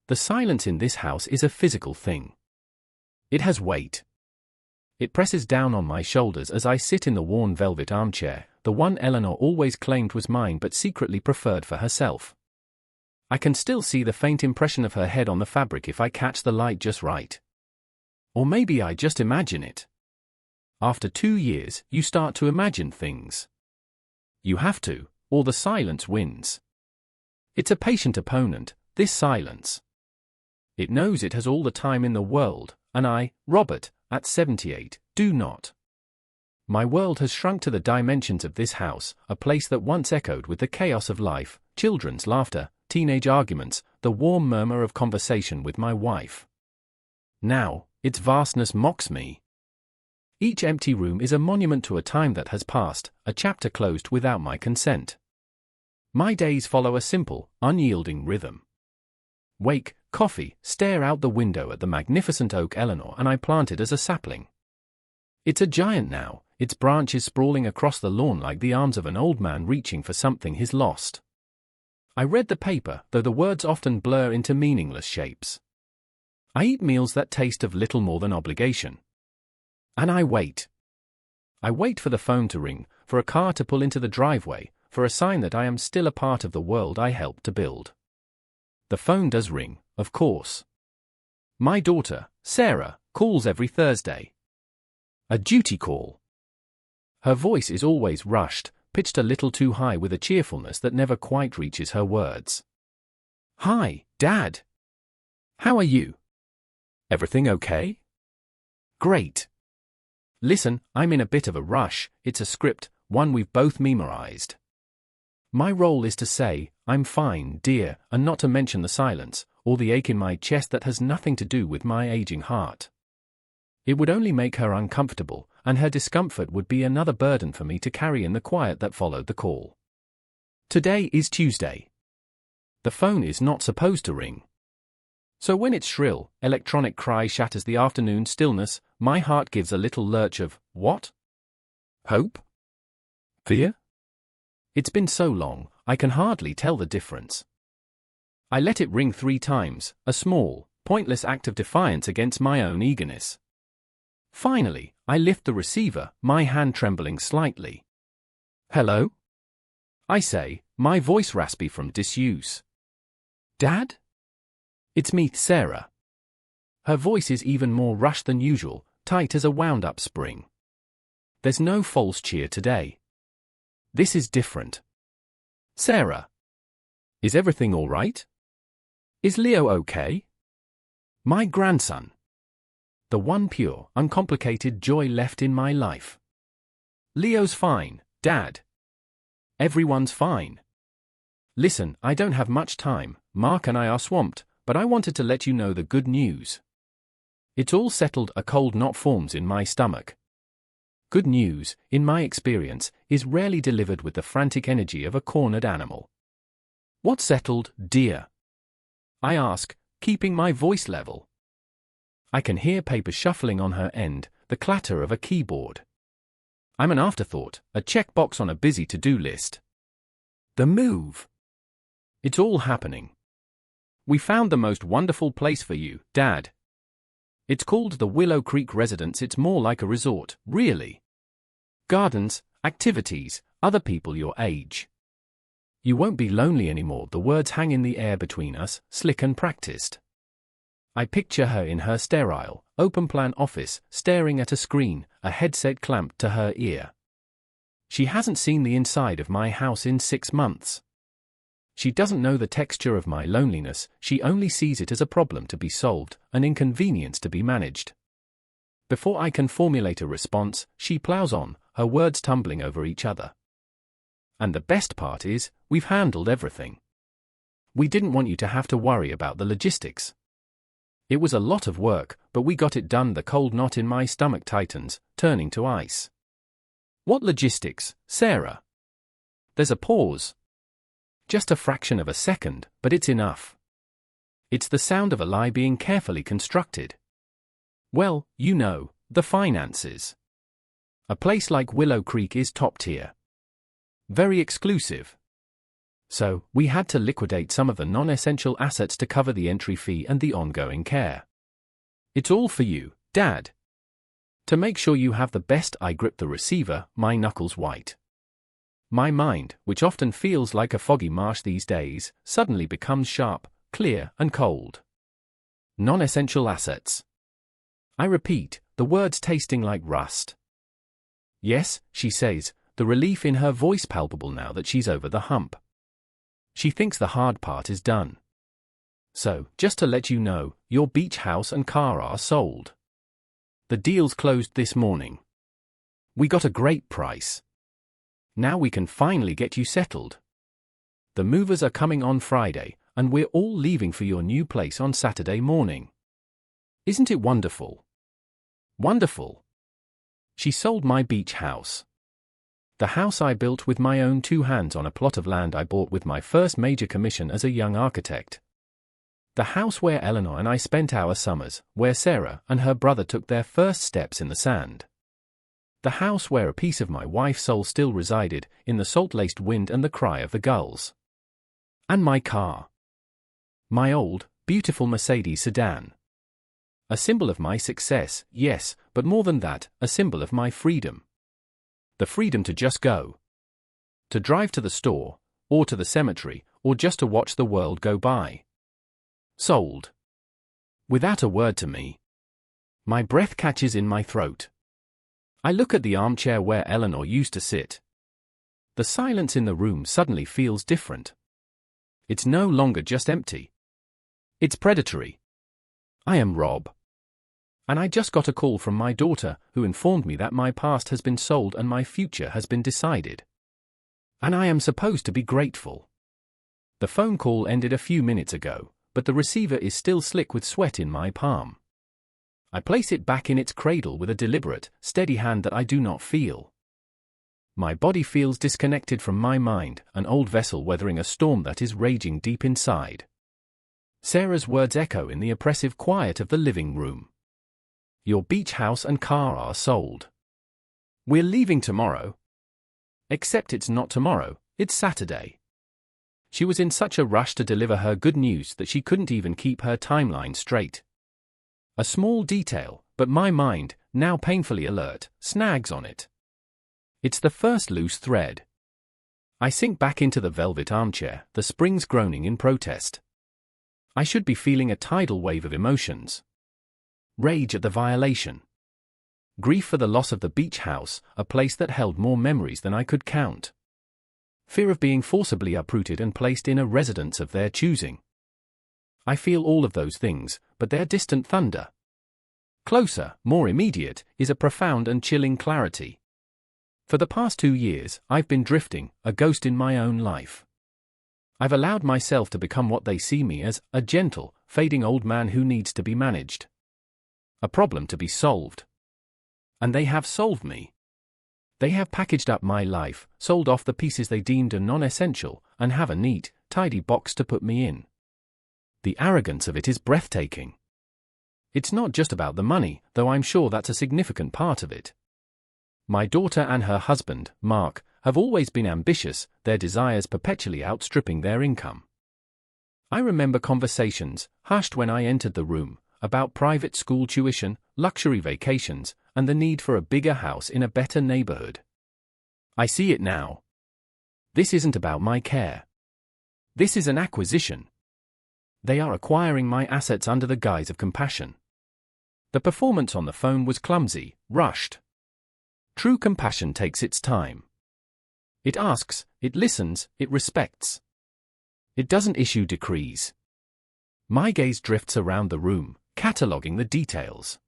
The silence in this house is a physical thing. It has weight. It presses down on my shoulders as I sit in the worn velvet armchair, the one Eleanor always claimed was mine but secretly preferred for herself. I can still see the faint impression of her head on the fabric if I catch the light just right. Or maybe I just imagine it. After 2 years, you start to imagine things. You have to, or the silence wins. It's a patient opponent, this silence. It knows it has all the time in the world, and I, Robert, at 78, do not. My world has shrunk to the dimensions of this house, a place that once echoed with the chaos of life, children's laughter, teenage arguments, the warm murmur of conversation with my wife. Now, its vastness mocks me. Each empty room is a monument to a time that has passed, a chapter closed without my consent. My days follow a simple, unyielding rhythm. Wake, coffee, stare out the window at the magnificent oak Eleanor and I planted as a sapling. It's a giant now, its branches sprawling across the lawn like the arms of an old man reaching for something he's lost. I read the paper, though the words often blur into meaningless shapes. I eat meals that taste of little more than obligation. And I wait. I wait for the phone to ring, for a car to pull into the driveway, for a sign that I am still a part of the world I helped to build. The phone does ring, of course. My daughter, Sarah, calls every Thursday. A duty call. Her voice is always rushed, pitched a little too high with a cheerfulness that never quite reaches her words. Hi, Dad. How are you? Everything okay? Great. Listen, I'm in a bit of a rush, it's a script, one we've both memorized. My role is to say, I'm fine, dear, and not to mention the silence, or the ache in my chest that has nothing to do with my aging heart. It would only make her uncomfortable, and her discomfort would be another burden for me to carry in the quiet that followed the call. Today is Tuesday. The phone is not supposed to ring. So when its shrill, electronic cry shatters the afternoon stillness, my heart gives a little lurch of, what? Hope? Fear? It's been so long, I can hardly tell the difference. I let it ring 3 times, a small, pointless act of defiance against my own eagerness. Finally, I lift the receiver, my hand trembling slightly. Hello? I say, my voice raspy from disuse. Dad? It's me, Sarah. Her voice is even more rushed than usual, tight as a wound-up spring. There's no false cheer today. This is different. Sarah. Is everything all right? Is Leo okay? My grandson. The one pure, uncomplicated joy left in my life. Leo's fine, Dad. Everyone's fine. Listen, I don't have much time, Mark and I are swamped, but I wanted to let you know the good news. It's all settled. A cold knot forms in my stomach. Good news, in my experience, is rarely delivered with the frantic energy of a cornered animal. What's settled, dear? I ask, keeping my voice level. I can hear paper shuffling on her end, the clatter of a keyboard. I'm an afterthought, a checkbox on a busy to-do list. The move. It's all happening. We found the most wonderful place for you, Dad. It's called the Willow Creek Residence. It's more like a resort, really. Gardens, activities, other people your age. You won't be lonely anymore. The words hang in the air between us, slick and practiced. I picture her in her sterile, open-plan office, staring at a screen, a headset clamped to her ear. She hasn't seen the inside of my house in 6 months. She doesn't know the texture of my loneliness. She only sees it as a problem to be solved, an inconvenience to be managed. Before I can formulate a response, she plows on, her words tumbling over each other. And the best part is, we've handled everything. We didn't want you to have to worry about the logistics. It was a lot of work, but we got it done. The cold knot in my stomach tightens, turning to ice. What logistics, Sarah? There's a pause. Just a fraction of a second, but it's enough. It's the sound of a lie being carefully constructed. Well, you know, the finances. A place like Willow Creek is top tier. Very exclusive. So, we had to liquidate some of the non-essential assets to cover the entry fee and the ongoing care. It's all for you, Dad. To make sure you have the best. I grip the receiver, my knuckles white. My mind, which often feels like a foggy marsh these days, suddenly becomes sharp, clear, and cold. Non-essential assets. I repeat, the words tasting like rust. Yes, she says, the relief in her voice palpable now that she's over the hump. She thinks the hard part is done. So, just to let you know, your beach house and car are sold. The deal's closed this morning. We got a great price. Now we can finally get you settled. The movers are coming on Friday, and we're all leaving for your new place on Saturday morning. Isn't it wonderful? Wonderful. She sold my beach house. The house I built with my own 2 hands on a plot of land I bought with my first major commission as a young architect. The house where Eleanor and I spent our summers, where Sarah and her brother took their first steps in the sand. The house where a piece of my wife's soul still resided, in the salt-laced wind and the cry of the gulls. And my car. My old, beautiful Mercedes sedan. A symbol of my success, yes, but more than that, a symbol of my freedom. The freedom to just go. To drive to the store, or to the cemetery, or just to watch the world go by. Sold. Without a word to me. My breath catches in my throat. I look at the armchair where Eleanor used to sit. The silence in the room suddenly feels different. It's no longer just empty. It's predatory. I am Rob. And I just got a call from my daughter, who informed me that my past has been sold and my future has been decided. And I am supposed to be grateful. The phone call ended a few minutes ago, but the receiver is still slick with sweat in my palm. I place it back in its cradle with a deliberate, steady hand that I do not feel. My body feels disconnected from my mind, an old vessel weathering a storm that is raging deep inside. Sarah's words echo in the oppressive quiet of the living room. Your beach house and car are sold. We're leaving tomorrow. Except it's not tomorrow, it's Saturday. She was in such a rush to deliver her good news that she couldn't even keep her timeline straight. A small detail, but my mind, now painfully alert, snags on it. It's the first loose thread. I sink back into the velvet armchair, the springs groaning in protest. I should be feeling a tidal wave of emotions. Rage at the violation. Grief for the loss of the beach house, a place that held more memories than I could count. Fear of being forcibly uprooted and placed in a residence of their choosing. I feel all of those things, but they're distant thunder. Closer, more immediate, is a profound and chilling clarity. For the past 2 years, I've been drifting, a ghost in my own life. I've allowed myself to become what they see me as, a gentle, fading old man who needs to be managed. A problem to be solved. And they have solved me. They have packaged up my life, sold off the pieces they deemed a non-essential, and have a neat, tidy box to put me in. The arrogance of it is breathtaking. It's not just about the money, though I'm sure that's a significant part of it. My daughter and her husband, Mark, have always been ambitious, their desires perpetually outstripping their income. I remember conversations, hushed when I entered the room, about private school tuition, luxury vacations, and the need for a bigger house in a better neighborhood. I see it now. This isn't about my care. This is an acquisition. They are acquiring my assets under the guise of compassion. The performance on the phone was clumsy, rushed. True compassion takes its time. It asks, it listens, it respects. It doesn't issue decrees. My gaze drifts around the room, cataloguing the details.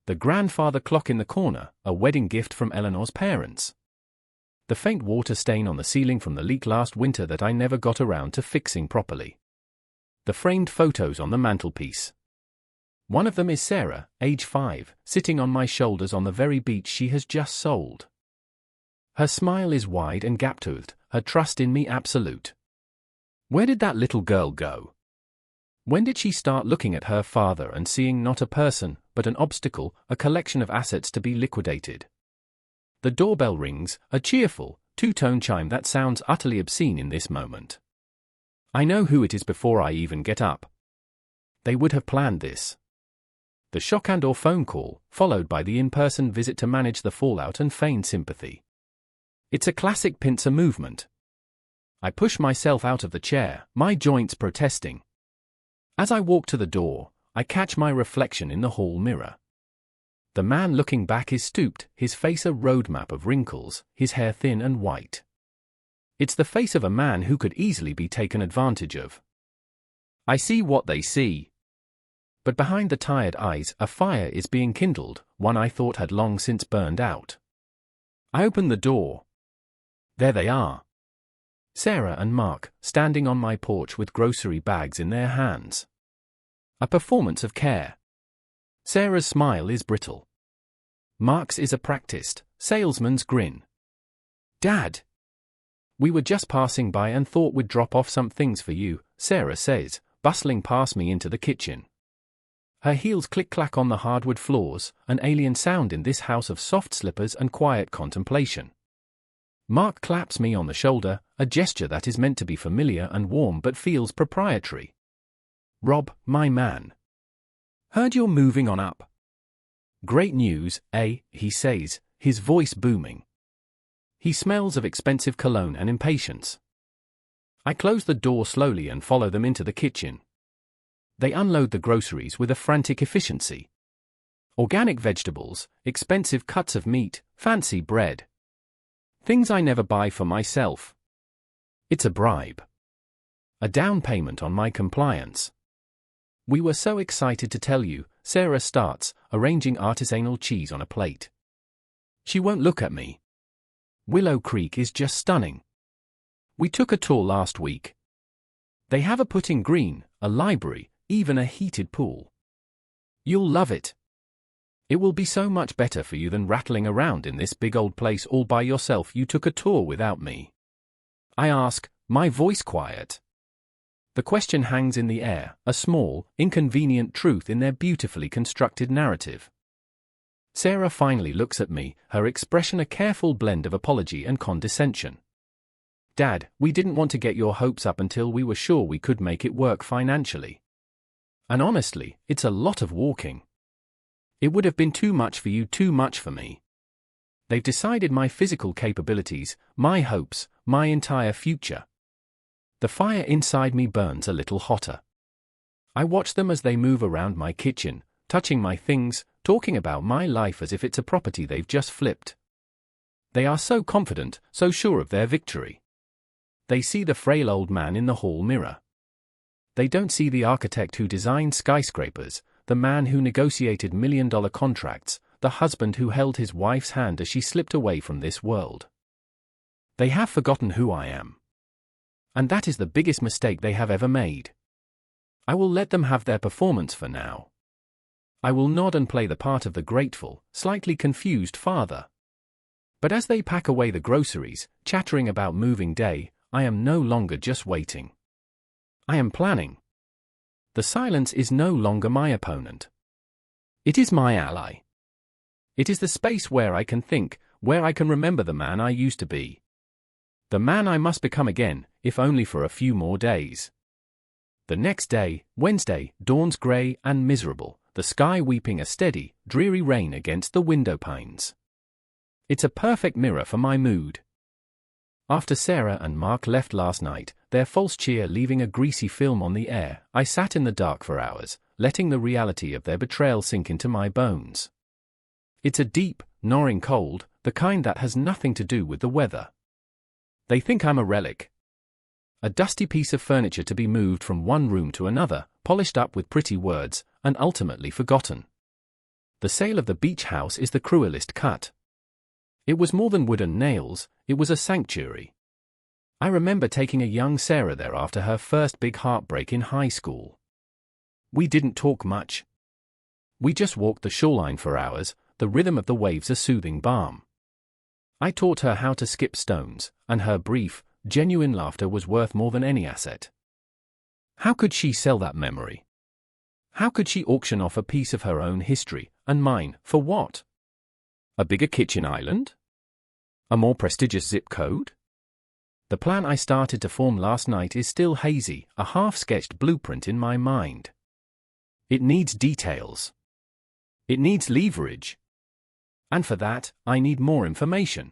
The grandfather clock in the corner, a wedding gift from Eleanor's parents. The faint water stain on the ceiling from the leak last winter that I never got around to fixing properly. The framed photos on the mantelpiece. One of them is Sarah, age 5, sitting on my shoulders on the very beach she has just sold. Her smile is wide and gap-toothed, her trust in me absolute. Where did that little girl go? When did she start looking at her father and seeing not a person, but an obstacle, a collection of assets to be liquidated? The doorbell rings, a cheerful, two-tone chime that sounds utterly obscene in this moment. I know who it is before I even get up. They would have planned this. The shock and/or phone call, followed by the in-person visit to manage the fallout and feign sympathy. It's a classic pincer movement. I push myself out of the chair, my joints protesting. As I walk to the door, I catch my reflection in the hall mirror. The man looking back is stooped, his face a roadmap of wrinkles, his hair thin and white. It's the face of a man who could easily be taken advantage of. I see what they see. But behind the tired eyes, a fire is being kindled, one I thought had long since burned out. I open the door. There they are. Sarah and Mark, standing on my porch with grocery bags in their hands. A performance of care. Sarah's smile is brittle. Mark's is a practiced, salesman's grin. Dad! We were just passing by and thought we'd drop off some things for you, Sarah says, bustling past me into the kitchen. Her heels click-clack on the hardwood floors, an alien sound in this house of soft slippers and quiet contemplation. Mark claps me on the shoulder, a gesture that is meant to be familiar and warm but feels proprietary. Rob, my man. Heard you're moving on up. Great news, eh? He says, his voice booming. He smells of expensive cologne and impatience. I close the door slowly and follow them into the kitchen. They unload the groceries with a frantic efficiency. Organic vegetables, expensive cuts of meat, fancy bread. Things I never buy for myself. It's a bribe. A down payment on my compliance. We were so excited to tell you, Sarah starts, arranging artisanal cheese on a plate. She won't look at me. Willow Creek is just stunning. We took a tour last week. They have a putting green, a library, even a heated pool. You'll love it. It will be so much better for you than rattling around in this big old place all by yourself. You took a tour without me. I ask, my voice quiet. The question hangs in the air, a small, inconvenient truth in their beautifully constructed narrative. Sarah finally looks at me, her expression a careful blend of apology and condescension. Dad, we didn't want to get your hopes up until we were sure we could make it work financially. And honestly, it's a lot of walking. It would have been too much for you, too much for me. They've decided my physical capabilities, my hopes, my entire future. The fire inside me burns a little hotter. I watch them as they move around my kitchen, touching my things, talking about my life as if it's a property they've just flipped. They are so confident, so sure of their victory. They see the frail old man in the hall mirror. They don't see the architect who designed skyscrapers, the man who negotiated million-dollar contracts, the husband who held his wife's hand as she slipped away from this world. They have forgotten who I am. And that is the biggest mistake they have ever made. I will let them have their performance for now. I will nod and play the part of the grateful, slightly confused father. But as they pack away the groceries, chattering about moving day, I am no longer just waiting. I am planning. The silence is no longer my opponent. It is my ally. It is the space where I can think, where I can remember the man I used to be. The man I must become again, if only for a few more days. The next day, Wednesday, dawns grey and miserable, the sky weeping a steady, dreary rain against the window panes. It's a perfect mirror for my mood. After Sarah and Mark left last night, their false cheer leaving a greasy film on the air, I sat in the dark for hours, letting the reality of their betrayal sink into my bones. It's a deep, gnawing cold, the kind that has nothing to do with the weather. They think I'm a relic. A dusty piece of furniture to be moved from one room to another, polished up with pretty words, and ultimately forgotten. The sale of the beach house is the cruelest cut. It was more than wood and nails, it was a sanctuary. I remember taking a young Sarah there after her first big heartbreak in high school. We didn't talk much. We just walked the shoreline for hours, the rhythm of the waves a soothing balm. I taught her how to skip stones, and her brief, genuine laughter was worth more than any asset. How could she sell that memory? How could she auction off a piece of her own history, and mine, for what? A bigger kitchen island? A more prestigious zip code? The plan I started to form last night is still hazy, a half-sketched blueprint in my mind. It needs details. It needs leverage. And for that, I need more information.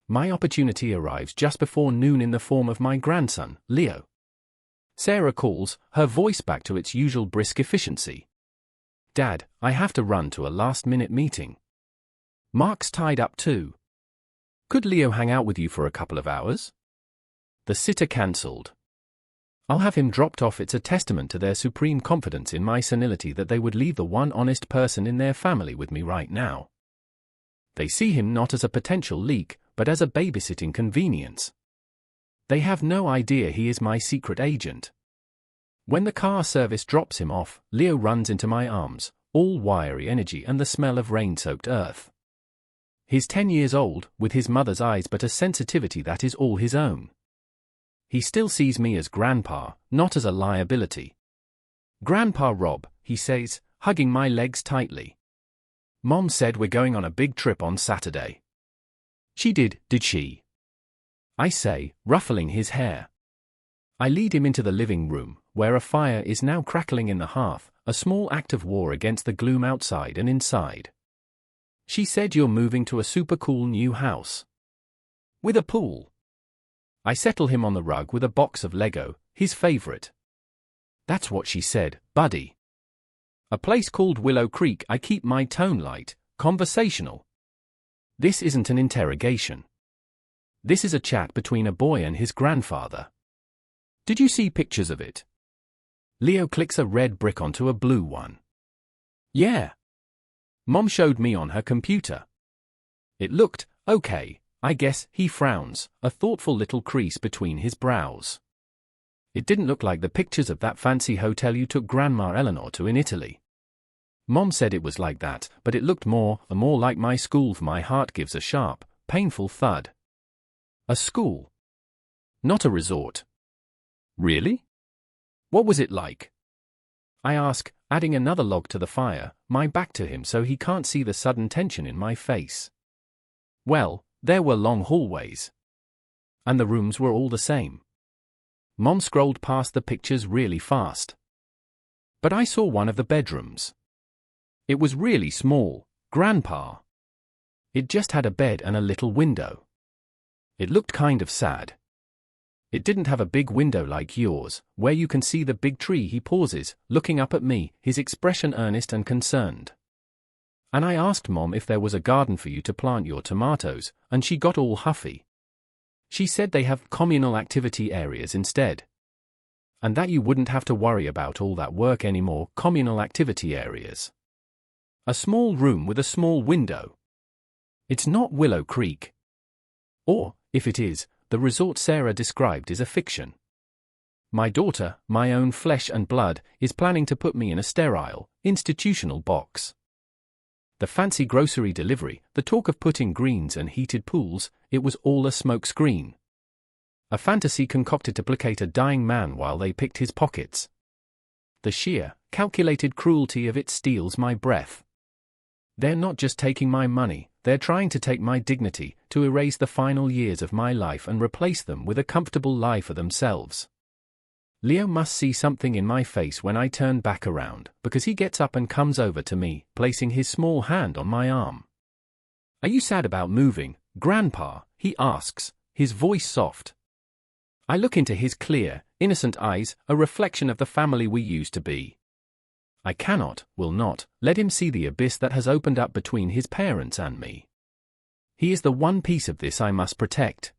My opportunity arrives just before noon in the form of my grandson, Leo. Sarah calls, her voice back to its usual brisk efficiency. Dad, I have to run to a last-minute meeting. Mark's tied up too. Could Leo hang out with you for a couple of hours? The sitter cancelled. I'll have him dropped off. It's a testament to their supreme confidence in my senility that they would leave the one honest person in their family with me right now. They see him not as a potential leak, but as a babysitting convenience. They have no idea he is my secret agent. When the car service drops him off, Leo runs into my arms, all wiry energy and the smell of rain-soaked earth. He's 10 years old, with his mother's eyes but a sensitivity that is all his own. He still sees me as Grandpa, not as a liability. Grandpa Rob, he says, hugging my legs tightly. Mom said we're going on a big trip on Saturday. She did she? I say, ruffling his hair. I lead him into the living room, where a fire is now crackling in the hearth, a small act of war against the gloom outside and inside. She said you're moving to a super cool new house. With a pool. I settle him on the rug with a box of Lego, his favorite. That's what she said, buddy. A place called Willow Creek. I keep my tone light, conversational. This isn't an interrogation. This is a chat between a boy and his grandfather. Did you see pictures of it? Leo clicks a red brick onto a blue one. Yeah. Mom showed me on her computer. It looked okay, I guess. He frowns, a thoughtful little crease between his brows. It didn't look like the pictures of that fancy hotel you took Grandma Eleanor to in Italy. Mom said it was like that, but it looked more like my school. My heart gives a sharp, painful thud. A school. Not a resort. Really? What was it like? I ask, adding another log to the fire, my back to him so he can't see the sudden tension in my face. Well, there were long hallways. And the rooms were all the same. Mom scrolled past the pictures really fast. But I saw one of the bedrooms. It was really small, Grandpa. It just had a bed and a little window. It looked kind of sad. It didn't have a big window like yours, where you can see the big tree. He pauses, looking up at me, his expression earnest and concerned. And I asked Mom if there was a garden for you to plant your tomatoes, and she got all huffy. She said they have communal activity areas instead. And that you wouldn't have to worry about all that work anymore. Communal activity areas. A small room with a small window. It's not Willow Creek. Or, if it is, the resort Sarah described is a fiction. My daughter, my own flesh and blood, is planning to put me in a sterile, institutional box. The fancy grocery delivery, the talk of putting greens and heated pools, it was all a smokescreen. A fantasy concocted to placate a dying man while they picked his pockets. The sheer, calculated cruelty of it steals my breath. They're not just taking my money, they're trying to take my dignity, to erase the final years of my life and replace them with a comfortable lie for themselves. Leo must see something in my face when I turn back around, because he gets up and comes over to me, placing his small hand on my arm. Are you sad about moving, Grandpa? He asks, his voice soft. I look into his clear, innocent eyes, a reflection of the family we used to be. I cannot, will not, let him see the abyss that has opened up between his parents and me. He is the one piece of this I must protect.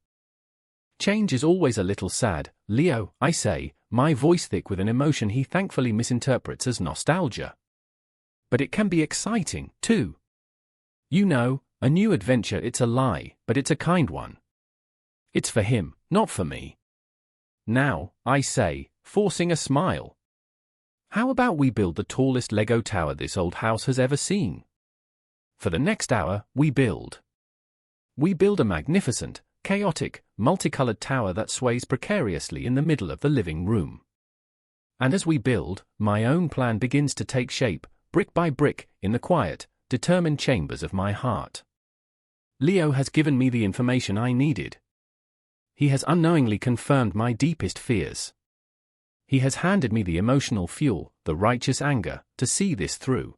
Change is always a little sad, Leo, I say, my voice thick with an emotion he thankfully misinterprets as nostalgia. But it can be exciting, too. You know, a new adventure. It's a lie, but it's a kind one. It's for him, not for me. Now, I say, forcing a smile. How about we build the tallest Lego tower this old house has ever seen? For the next hour, we build. We build a magnificent, chaotic, multicolored tower that sways precariously in the middle of the living room. And as we build, my own plan begins to take shape, brick by brick, in the quiet, determined chambers of my heart. Leo has given me the information I needed. He has unknowingly confirmed my deepest fears. He has handed me the emotional fuel, the righteous anger, to see this through.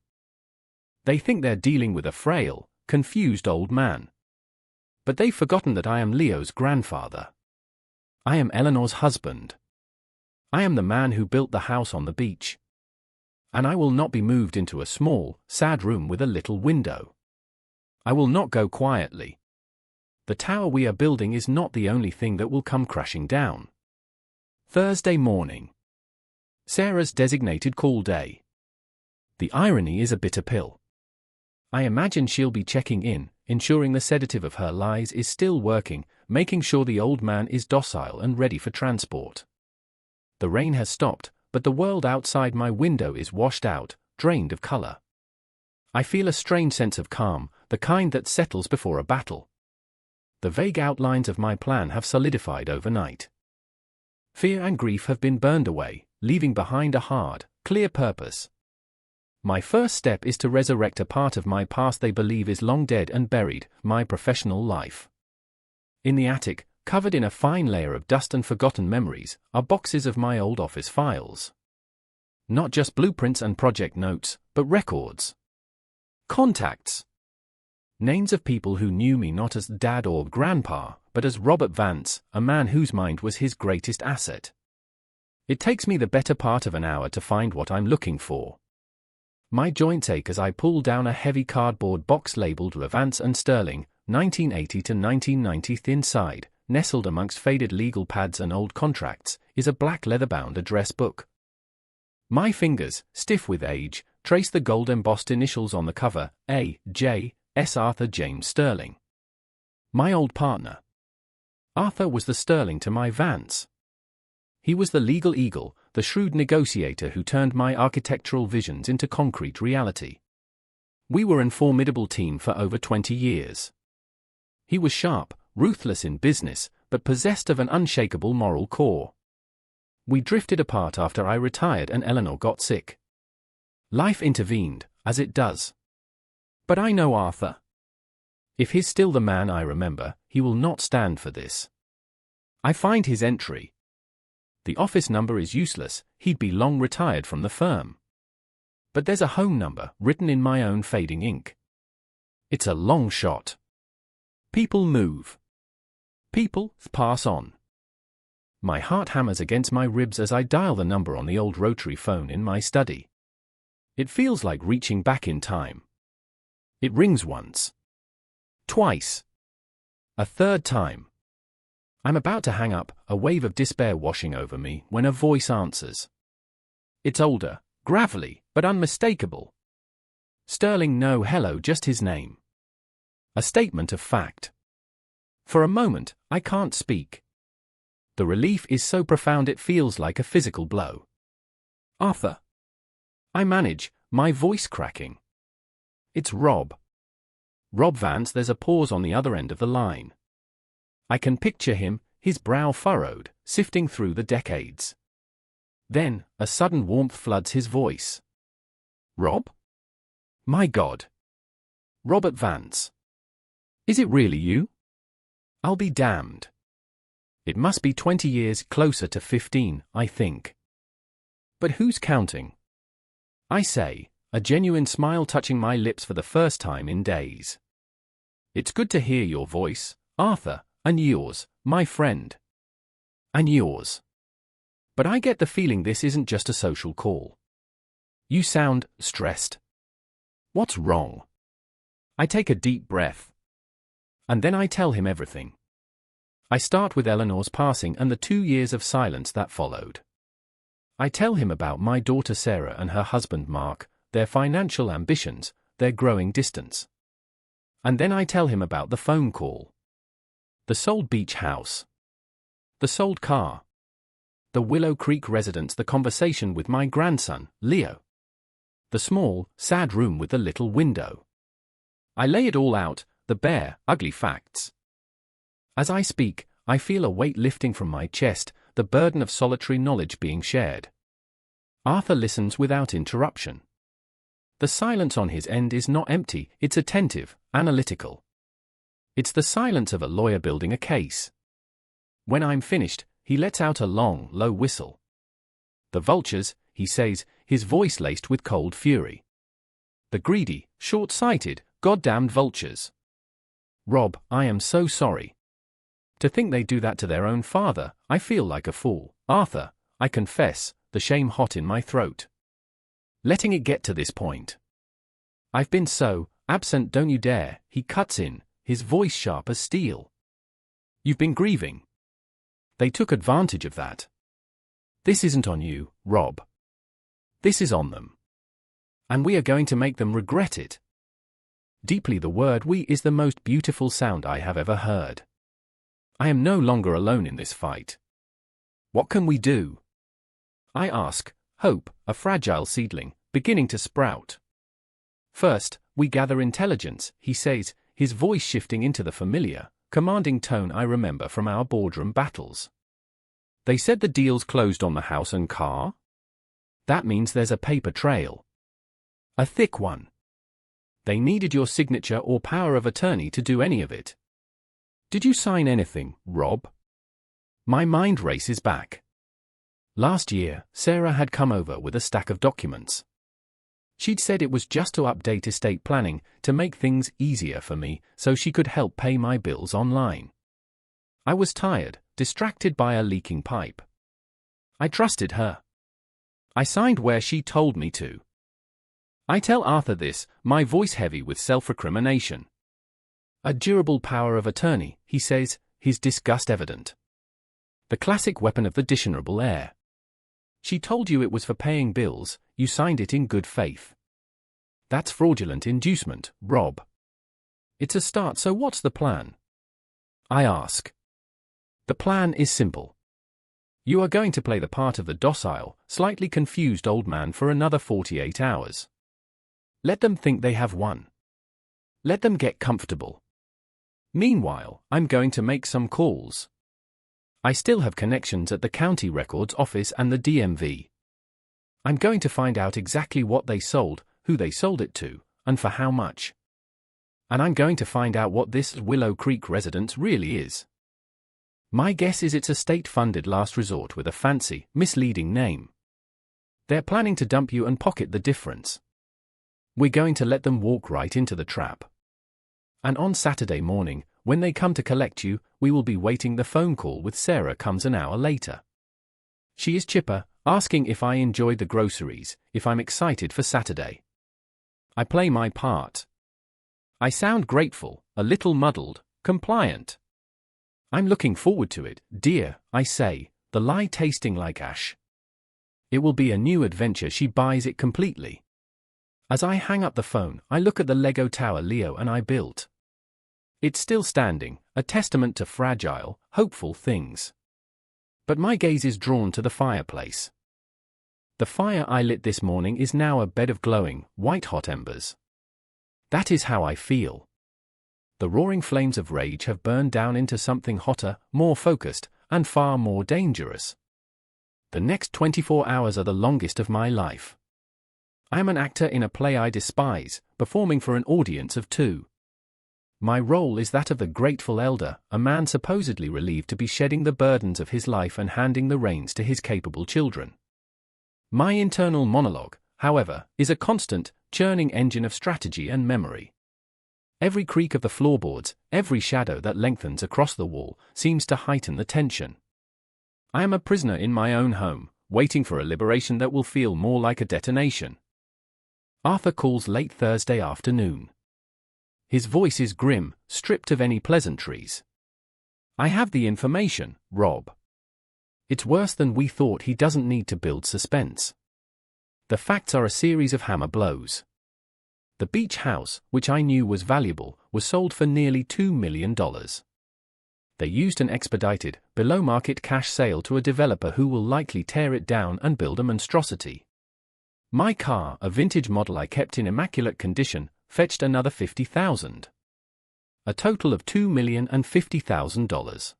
They think they're dealing with a frail, confused old man. But they've forgotten that I am Leo's grandfather. I am Eleanor's husband. I am the man who built the house on the beach. And I will not be moved into a small, sad room with a little window. I will not go quietly. The tower we are building is not the only thing that will come crashing down. Thursday morning. Sarah's designated call day. The irony is a bitter pill. I imagine she'll be checking in, ensuring the sedative of her lies is still working, making sure the old man is docile and ready for transport. The rain has stopped, but the world outside my window is washed out, drained of color. I feel a strange sense of calm, the kind that settles before a battle. The vague outlines of my plan have solidified overnight. Fear and grief have been burned away, leaving behind a hard, clear purpose. My first step is to resurrect a part of my past they believe is long dead and buried, my professional life. In the attic, covered in a fine layer of dust and forgotten memories, are boxes of my old office files. Not just blueprints and project notes, but records. Contacts. Names of people who knew me not as Dad or Grandpa, but as Robert Vance, a man whose mind was his greatest asset. It takes me the better part of an hour to find what I'm looking for. My joints ache as I pull down a heavy cardboard box labeled Vance and Sterling, 1980 to 1990. Inside, nestled amongst faded legal pads and old contracts, is a black leather-bound address book. My fingers, stiff with age, trace the gold-embossed initials on the cover, A. J. S. Arthur James Sterling. My old partner. Arthur was the Sterling to my Vance. He was the legal eagle, the shrewd negotiator who turned my architectural visions into concrete reality. We were a formidable team for over 20 years. He was sharp, ruthless in business, but possessed of an unshakable moral core. We drifted apart after I retired and Eleanor got sick. Life intervened, as it does. But I know Arthur. If he's still the man I remember, he will not stand for this. I find his entry. The office number is useless, he'd be long retired from the firm. But there's a home number, written in my own fading ink. It's a long shot. People move. People pass on. My heart hammers against my ribs as I dial the number on the old rotary phone in my study. It feels like reaching back in time. It rings once. Twice. A third time. I'm about to hang up, a wave of despair washing over me, when a voice answers. It's older, gravelly, but unmistakable. Sterling, no hello, just his name. A statement of fact. For a moment, I can't speak. The relief is so profound it feels like a physical blow. Arthur. I manage, my voice cracking. It's Rob. Rob Vance. There's a pause on the other end of the line. I can picture him, his brow furrowed, sifting through the decades. Then, a sudden warmth floods his voice. Rob? My God. Robert Vance. Is it really you? I'll be damned. It must be 20 years, closer to 15, I think. But who's counting? I say, a genuine smile touching my lips for the first time in days. It's good to hear your voice, Arthur, and yours, my friend. And yours. But I get the feeling this isn't just a social call. You sound stressed. What's wrong? I take a deep breath. And then I tell him everything. I start with Eleanor's passing and the 2 years of silence that followed. I tell him about my daughter Sarah and her husband Mark, their financial ambitions, their growing distance. And then I tell him about the phone call. The sold beach house. The sold car. The Willow Creek residence, the conversation with my grandson, Leo. The small, sad room with the little window. I lay it all out, the bare, ugly facts. As I speak, I feel a weight lifting from my chest, the burden of solitary knowledge being shared. Arthur listens without interruption. The silence on his end is not empty, it's attentive, analytical. It's the silence of a lawyer building a case. When I'm finished, he lets out a long, low whistle. The vultures, he says, his voice laced with cold fury. The greedy, short-sighted, goddamned vultures. Rob, I am so sorry. To think they do that to their own father, I feel like a fool. Arthur, I confess, the shame hot in my throat. Letting it get to this point. I've been so absent, don't you dare, he cuts in, his voice sharp as steel. You've been grieving. They took advantage of that. This isn't on you, Rob. This is on them. And we are going to make them regret it. Deeply, the word we is the most beautiful sound I have ever heard. I am no longer alone in this fight. What can we do? I ask, hope, a fragile seedling, beginning to sprout. First, we gather intelligence, he says, his voice shifting into the familiar, commanding tone I remember from our boardroom battles. They said the deal's closed on the house and car? That means there's a paper trail. A thick one. They needed your signature or power of attorney to do any of it. Did you sign anything, Rob? My mind races back. Last year, Sarah had come over with a stack of documents. She'd said it was just to update estate planning, to make things easier for me, so she could help pay my bills online. I was tired, distracted by a leaking pipe. I trusted her. I signed where she told me to. I tell Arthur this, my voice heavy with self-recrimination. A durable power of attorney, he says, his disgust evident. The classic weapon of the dishonorable heir. She told you it was for paying bills, you signed it in good faith. That's fraudulent inducement, Rob. It's a start, so what's the plan? I ask. The plan is simple. You are going to play the part of the docile, slightly confused old man for another 48 hours. Let them think they have won. Let them get comfortable. Meanwhile, I'm going to make some calls. I still have connections at the county records office and the DMV. I'm going to find out exactly what they sold, who they sold it to, and for how much. And I'm going to find out what this Willow Creek residence really is. My guess is it's a state-funded last resort with a fancy, misleading name. They're planning to dump you and pocket the difference. We're going to let them walk right into the trap. And on Saturday morning, when they come to collect you, we will be waiting. The phone call with Sarah comes an hour later. She is chipper, asking if I enjoyed the groceries, if I'm excited for Saturday. I play my part. I sound grateful, a little muddled, compliant. I'm looking forward to it, dear, I say, the lie tasting like ash. It will be a new adventure. She buys it completely. As I hang up the phone, I look at the Lego tower Leo and I built. It's still standing, a testament to fragile, hopeful things. But my gaze is drawn to the fireplace. The fire I lit this morning is now a bed of glowing, white-hot embers. That is how I feel. The roaring flames of rage have burned down into something hotter, more focused, and far more dangerous. The next 24 hours are the longest of my life. I am an actor in a play I despise, performing for an audience of 2. My role is that of the grateful elder, a man supposedly relieved to be shedding the burdens of his life and handing the reins to his capable children. My internal monologue, however, is a constant, churning engine of strategy and memory. Every creak of the floorboards, every shadow that lengthens across the wall, seems to heighten the tension. I am a prisoner in my own home, waiting for a liberation that will feel more like a detonation. Arthur calls late Thursday afternoon. His voice is grim, stripped of any pleasantries. I have the information, Rob. It's worse than we thought. He doesn't need to build suspense. The facts are a series of hammer blows. The beach house, which I knew was valuable, was sold for nearly $2 million. They used an expedited, below-market cash sale to a developer who will likely tear it down and build a monstrosity. My car, a vintage model I kept in immaculate condition, fetched another $50,000. A total of $2,050,000.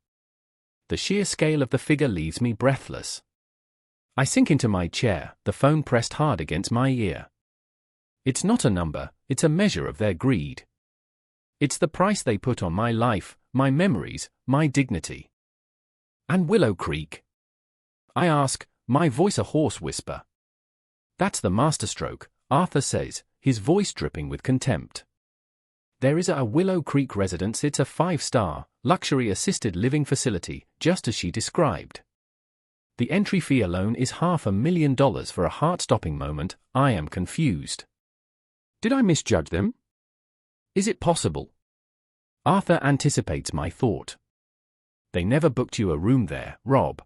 The sheer scale of the figure leaves me breathless. I sink into my chair, the phone pressed hard against my ear. It's not a number, it's a measure of their greed. It's the price they put on my life, my memories, my dignity. And Willow Creek? I ask, my voice a hoarse whisper. That's the masterstroke, Arthur says, his voice dripping with contempt. There is a Willow Creek residence. It's a 5-star, luxury assisted living facility, just as she described. The entry fee alone is $500,000 for a heart-stopping moment. I am confused. Did I misjudge them? Is it possible? Arthur anticipates my thought. They never booked you a room there, Rob.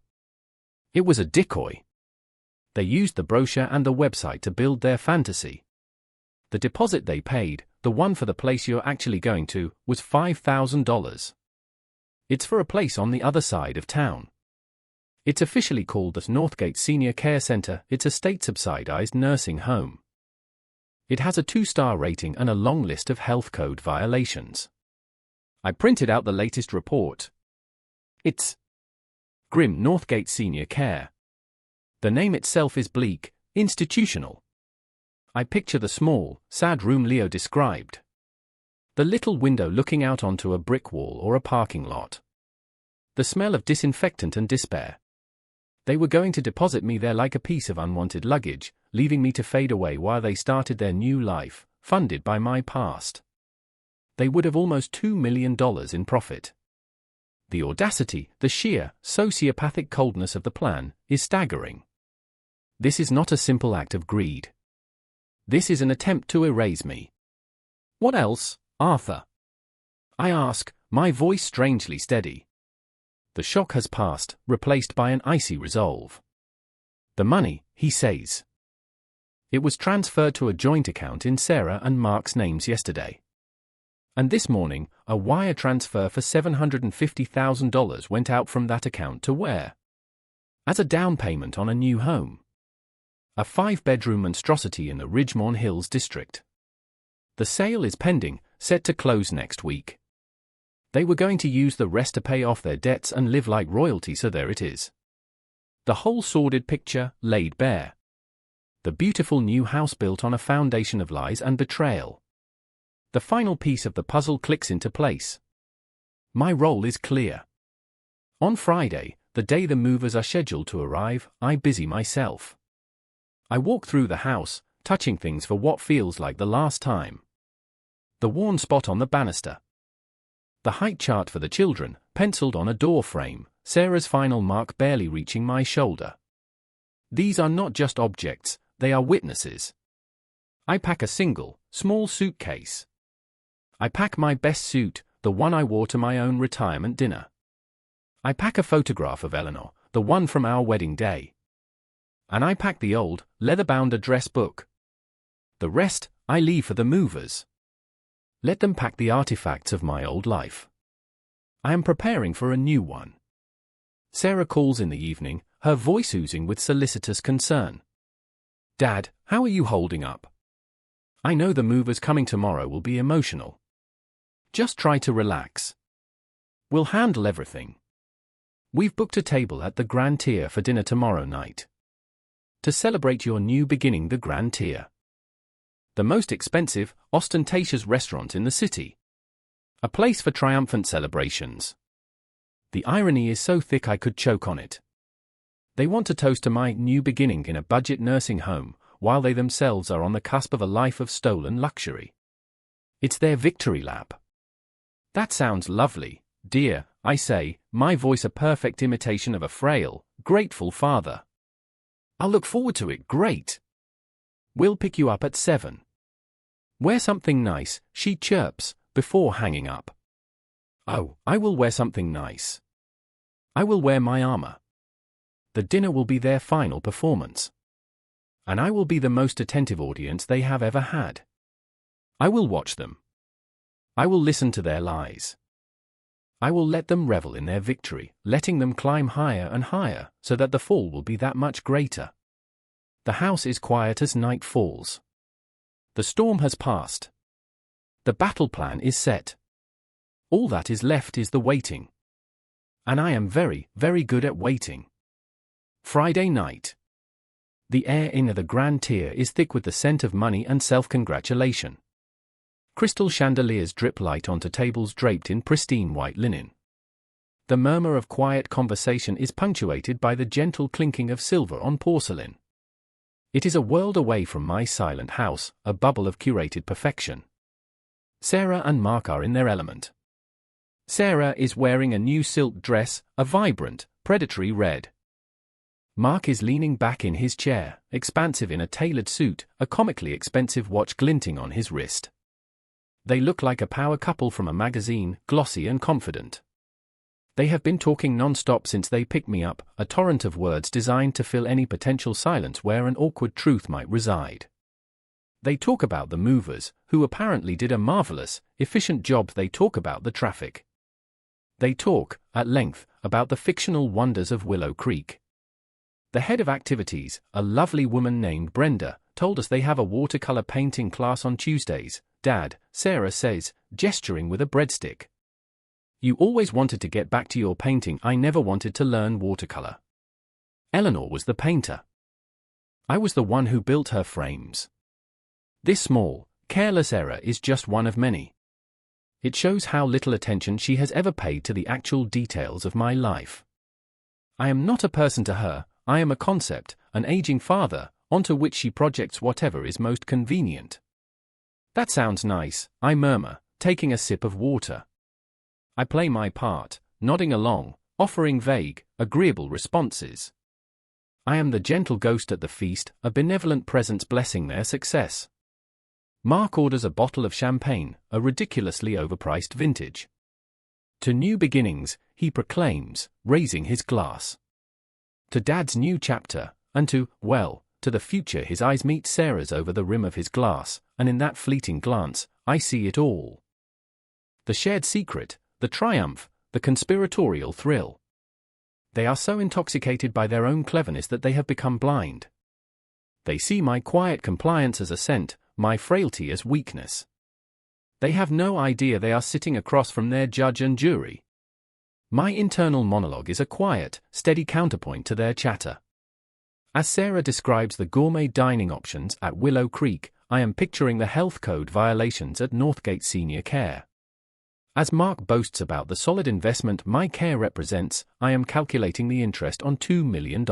It was a decoy. They used the brochure and the website to build their fantasy. The deposit they paid, the one for the place you're actually going to, was $5,000. It's for a place on the other side of town. It's officially called the Northgate Senior Care Center. It's a state-subsidized nursing home. It has a 2-star rating and a long list of health code violations. I printed out the latest report. It's grim. Northgate Senior Care. The name itself is bleak, institutional. I picture the small, sad room Leo described. The little window looking out onto a brick wall or a parking lot. The smell of disinfectant and despair. They were going to deposit me there like a piece of unwanted luggage, leaving me to fade away while they started their new life, funded by my past. They would have almost $2 million in profit. The audacity, the sheer, sociopathic coldness of the plan, is staggering. This is not a simple act of greed. This is an attempt to erase me. What else, Arthur? I ask, my voice strangely steady. The shock has passed, replaced by an icy resolve. The money, he says. It was transferred to a joint account in Sarah and Mark's names yesterday. And this morning, a wire transfer for $750,000 went out from that account to where? As a down payment on a new home. A 5-bedroom monstrosity in the Ridgemont Hills district. The sale is pending, set to close next week. They were going to use the rest to pay off their debts and live like royalty, so there it is. The whole sordid picture laid bare. The beautiful new house built on a foundation of lies and betrayal. The final piece of the puzzle clicks into place. My role is clear. On Friday, the day the movers are scheduled to arrive, I busy myself. I walk through the house, touching things for what feels like the last time. The worn spot on the banister. The height chart for the children, penciled on a door frame, Sarah's final mark barely reaching my shoulder. These are not just objects, they are witnesses. I pack a single, small suitcase. I pack my best suit, the one I wore to my own retirement dinner. I pack a photograph of Eleanor, the one from our wedding day. And I pack the old, leather-bound address book. The rest, I leave for the movers. Let them pack the artifacts of my old life. I am preparing for a new one. Sarah calls in the evening, her voice oozing with solicitous concern. Dad, how are you holding up? I know the movers coming tomorrow will be emotional. Just try to relax. We'll handle everything. We've booked a table at the Grand Tier for dinner tomorrow night. To celebrate your new beginning, the Grand Tier. The most expensive, ostentatious restaurant in the city. A place for triumphant celebrations. The irony is so thick I could choke on it. They want to toast to my new beginning in a budget nursing home, while they themselves are on the cusp of a life of stolen luxury. It's their victory lap. That sounds lovely, dear, I say, my voice a perfect imitation of a frail, grateful father. I'll look forward to it, great. We'll pick you up at 7. Wear something nice, she chirps, before hanging up. Oh, I will wear something nice. I will wear my armor. The dinner will be their final performance. And I will be the most attentive audience they have ever had. I will watch them. I will listen to their lies. I will let them revel in their victory, letting them climb higher and higher, so that the fall will be that much greater. The house is quiet as night falls. The storm has passed. The battle plan is set. All that is left is the waiting. And I am very, very good at waiting. Friday night. The air in the Grand Tier is thick with the scent of money and self-congratulation. Crystal chandeliers drip light onto tables draped in pristine white linen. The murmur of quiet conversation is punctuated by the gentle clinking of silver on porcelain. It is a world away from my silent house, a bubble of curated perfection. Sarah and Mark are in their element. Sarah is wearing a new silk dress, a vibrant, predatory red. Mark is leaning back in his chair, expansive in a tailored suit, a comically expensive watch glinting on his wrist. They look like a power couple from a magazine, glossy and confident. They have been talking non-stop since they picked me up, a torrent of words designed to fill any potential silence where an awkward truth might reside. They talk about the movers, who apparently did a marvelous, efficient job. They talk about the traffic. They talk, at length, about the fictional wonders of Willow Creek. The head of activities, a lovely woman named Brenda, told us they have a watercolor painting class on Tuesdays. Dad, Sarah says, gesturing with a breadstick. You always wanted to get back to your painting. I never wanted to learn watercolor. Eleanor was the painter. I was the one who built her frames. This small, careless error is just one of many. It shows how little attention she has ever paid to the actual details of my life. I am not a person to her, I am a concept, an aging father, onto which she projects whatever is most convenient. That sounds nice, I murmur, taking a sip of water. I play my part, nodding along, offering vague, agreeable responses. I am the gentle ghost at the feast, a benevolent presence blessing their success. Mark orders a bottle of champagne, a ridiculously overpriced vintage. To new beginnings, he proclaims, raising his glass. To Dad's new chapter, and to the future. His eyes meet Sarah's over the rim of his glass, and in that fleeting glance, I see it all. The shared secret, the triumph, the conspiratorial thrill. They are so intoxicated by their own cleverness that they have become blind. They see my quiet compliance as assent, my frailty as weakness. They have no idea they are sitting across from their judge and jury. My internal monologue is a quiet, steady counterpoint to their chatter. As Sarah describes the gourmet dining options at Willow Creek, I am picturing the health code violations at Northgate Senior Care. As Mark boasts about the solid investment my care represents, I am calculating the interest on $2 million.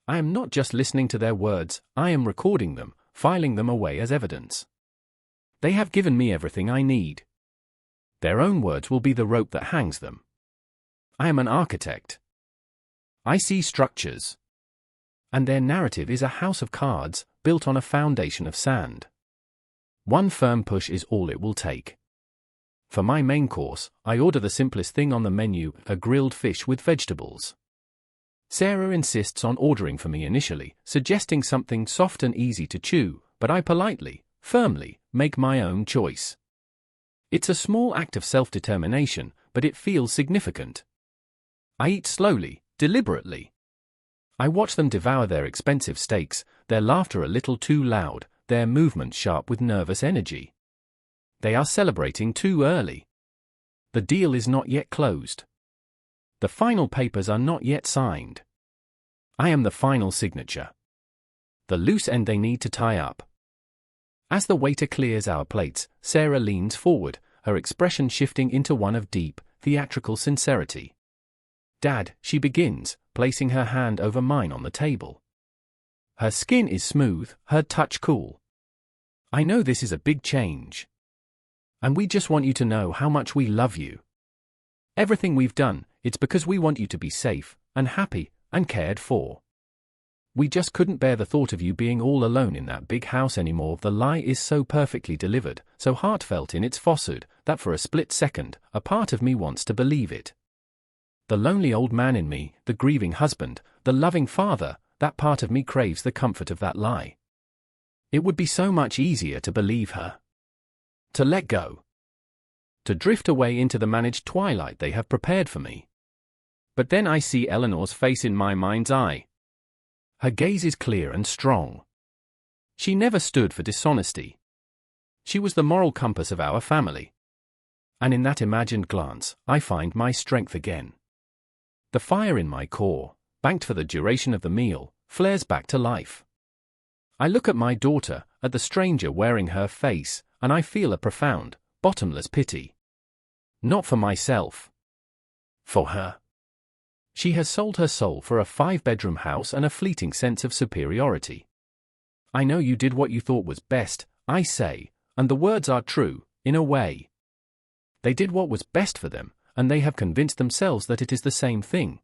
I am not just listening to their words, I am recording them, filing them away as evidence. They have given me everything I need. Their own words will be the rope that hangs them. I am an architect. I see structures. And their narrative is a house of cards, built on a foundation of sand. One firm push is all it will take. For my main course, I order the simplest thing on the menu, a grilled fish with vegetables. Sarah insists on ordering for me initially, suggesting something soft and easy to chew, but I politely, firmly, make my own choice. It's a small act of self-determination, but it feels significant. I eat slowly, deliberately. I watch them devour their expensive steaks, their laughter a little too loud, their movements sharp with nervous energy. They are celebrating too early. The deal is not yet closed. The final papers are not yet signed. I am the final signature. The loose end they need to tie up. As the waiter clears our plates, Sarah leans forward, her expression shifting into one of deep, theatrical sincerity. Dad, she begins, placing her hand over mine on the table. Her skin is smooth, her touch cool. I know this is a big change. And we just want you to know how much we love you. Everything we've done, it's because we want you to be safe, and happy, and cared for. We just couldn't bear the thought of you being all alone in that big house anymore. The lie is so perfectly delivered, so heartfelt in its falsehood, that for a split second, a part of me wants to believe it. The lonely old man in me, the grieving husband, the loving father, that part of me craves the comfort of that lie. It would be so much easier to believe her. To let go. To drift away into the managed twilight they have prepared for me. But then I see Eleanor's face in my mind's eye. Her gaze is clear and strong. She never stood for dishonesty. She was the moral compass of our family. And in that imagined glance, I find my strength again. The fire in my core, banked for the duration of the meal, flares back to life. I look at my daughter, at the stranger wearing her face, and I feel a profound, bottomless pity. Not for myself. For her. She has sold her soul for a 5-bedroom house and a fleeting sense of superiority. I know you did what you thought was best, I say, and the words are true, in a way. They did what was best for them, and they have convinced themselves that it is the same thing.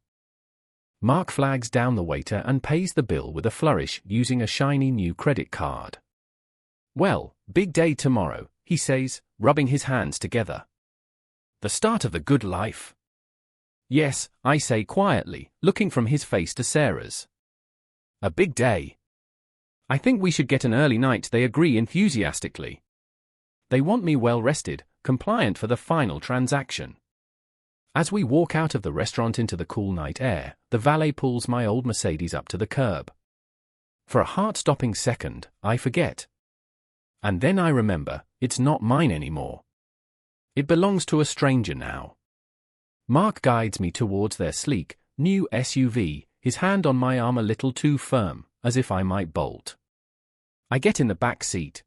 Mark flags down the waiter and pays the bill with a flourish, using a shiny new credit card. Well, big day tomorrow, he says, rubbing his hands together. The start of the good life. Yes, I say quietly, looking from his face to Sarah's. A big day. I think we should get an early night, they agree enthusiastically. They want me well rested, compliant for the final transaction. As we walk out of the restaurant into the cool night air, the valet pulls my old Mercedes up to the curb. For a heart-stopping second, I forget. And then I remember, it's not mine anymore. It belongs to a stranger now. Mark guides me towards their sleek, new SUV, his hand on my arm a little too firm, as if I might bolt. I get in the back seat.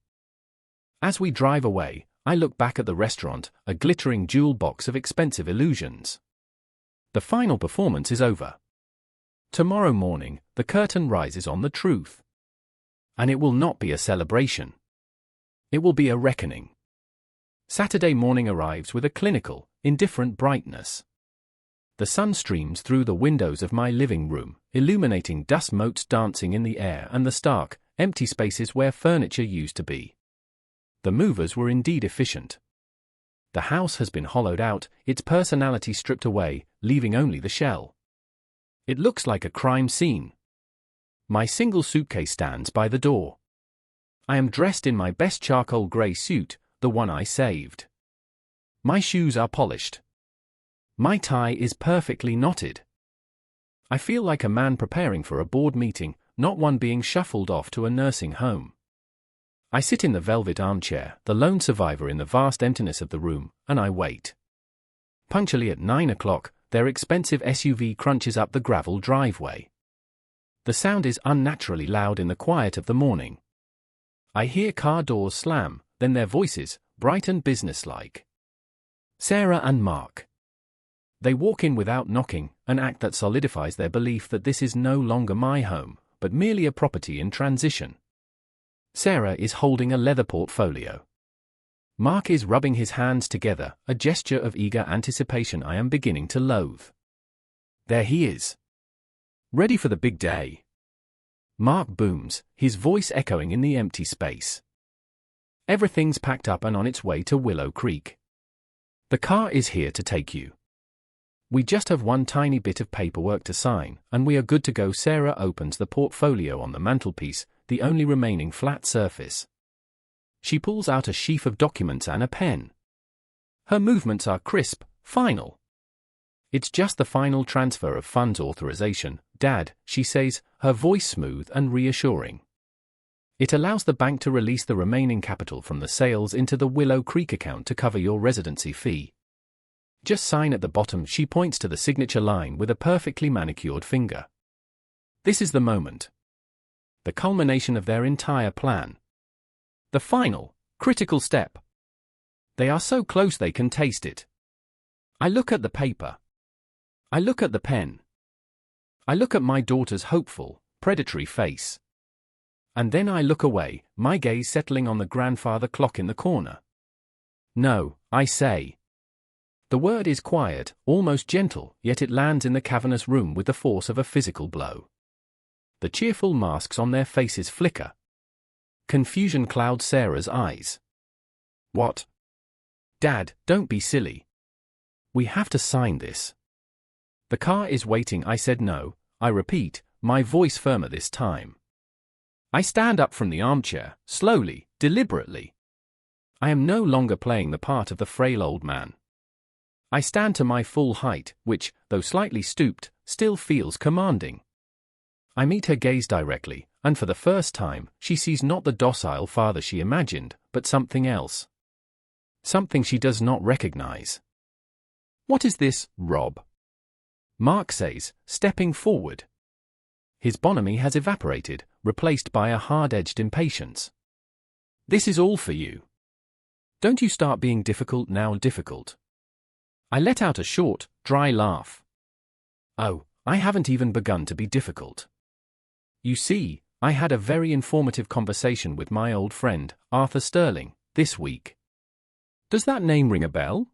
As we drive away, I look back at the restaurant, a glittering jewel box of expensive illusions. The final performance is over. Tomorrow morning, the curtain rises on the truth. And it will not be a celebration. It will be a reckoning. Saturday morning arrives with a clinical, indifferent brightness. The sun streams through the windows of my living room, illuminating dust motes dancing in the air and the stark, empty spaces where furniture used to be. The movers were indeed efficient. The house has been hollowed out, its personality stripped away, leaving only the shell. It looks like a crime scene. My single suitcase stands by the door. I am dressed in my best charcoal grey suit, the one I saved. My shoes are polished. My tie is perfectly knotted. I feel like a man preparing for a board meeting, not one being shuffled off to a nursing home. I sit in the velvet armchair, the lone survivor in the vast emptiness of the room, and I wait. Punctually at 9 o'clock, their expensive SUV crunches up the gravel driveway. The sound is unnaturally loud in the quiet of the morning. I hear car doors slam, then their voices, bright and businesslike. Sarah and Mark. They walk in without knocking, an act that solidifies their belief that this is no longer my home, but merely a property in transition. Sarah is holding a leather portfolio. Mark is rubbing his hands together, a gesture of eager anticipation I am beginning to loathe. There he is. Ready for the big day. Mark booms, his voice echoing in the empty space. Everything's packed up and on its way to Willow Creek. The car is here to take you. We just have one tiny bit of paperwork to sign, and we are good to go. Sarah opens the portfolio on the mantelpiece, the only remaining flat surface. She pulls out a sheaf of documents and a pen. Her movements are crisp, final. It's just the final transfer of funds authorization, Dad, she says, her voice smooth and reassuring. It allows the bank to release the remaining capital from the sales into the Willow Creek account to cover your residency fee. Just sign at the bottom. She points to the signature line with a perfectly manicured finger. This is the moment. The culmination of their entire plan. The final, critical step. They are so close they can taste it. I look at the paper. I look at the pen. I look at my daughter's hopeful, predatory face. And then I look away, my gaze settling on the grandfather clock in the corner. No, I say. The word is quiet, almost gentle, yet it lands in the cavernous room with the force of a physical blow. The cheerful masks on their faces flicker. Confusion clouds Sarah's eyes. What? Dad, don't be silly. We have to sign this. The car is waiting. I said no, I repeat, my voice firmer this time. I stand up from the armchair, slowly, deliberately. I am no longer playing the part of the frail old man. I stand to my full height, which, though slightly stooped, still feels commanding. I meet her gaze directly, and for the first time, she sees not the docile father she imagined, but something else. Something she does not recognize. What is this, Rob? Mark says, stepping forward. His bonhomie has evaporated, replaced by a hard-edged impatience. This is all for you. Don't you start being difficult now, difficult. I let out a short, dry laugh. Oh, I haven't even begun to be difficult. You see, I had a very informative conversation with my old friend, Arthur Sterling, this week. Does that name ring a bell?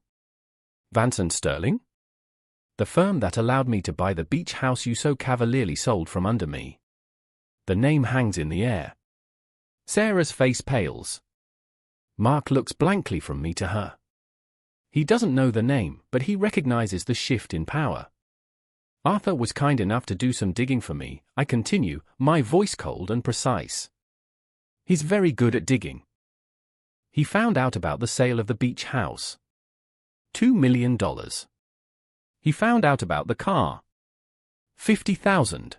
Vance and Sterling? The firm that allowed me to buy the beach house you so cavalierly sold from under me. The name hangs in the air. Sarah's face pales. Mark looks blankly from me to her. He doesn't know the name, but he recognizes the shift in power. Arthur was kind enough to do some digging for me, I continue, my voice cold and precise. He's very good at digging. He found out about the sale of the beach house. $2 million. He found out about the car. $50,000.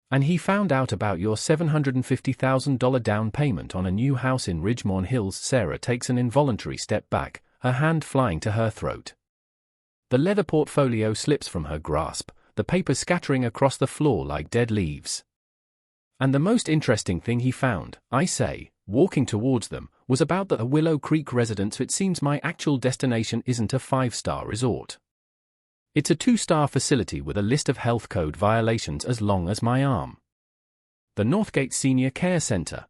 And he found out about your $750,000 down payment on a new house in Ridgemont Hills. Sarah takes an involuntary step back, her hand flying to her throat. The leather portfolio slips from her grasp, the papers scattering across the floor like dead leaves. And the most interesting thing he found, I say, walking towards them, was about the Willow Creek residence. It seems my actual destination isn't a 5-star resort. It's a 2-star facility with a list of health code violations as long as my arm. The Northgate Senior Care Center.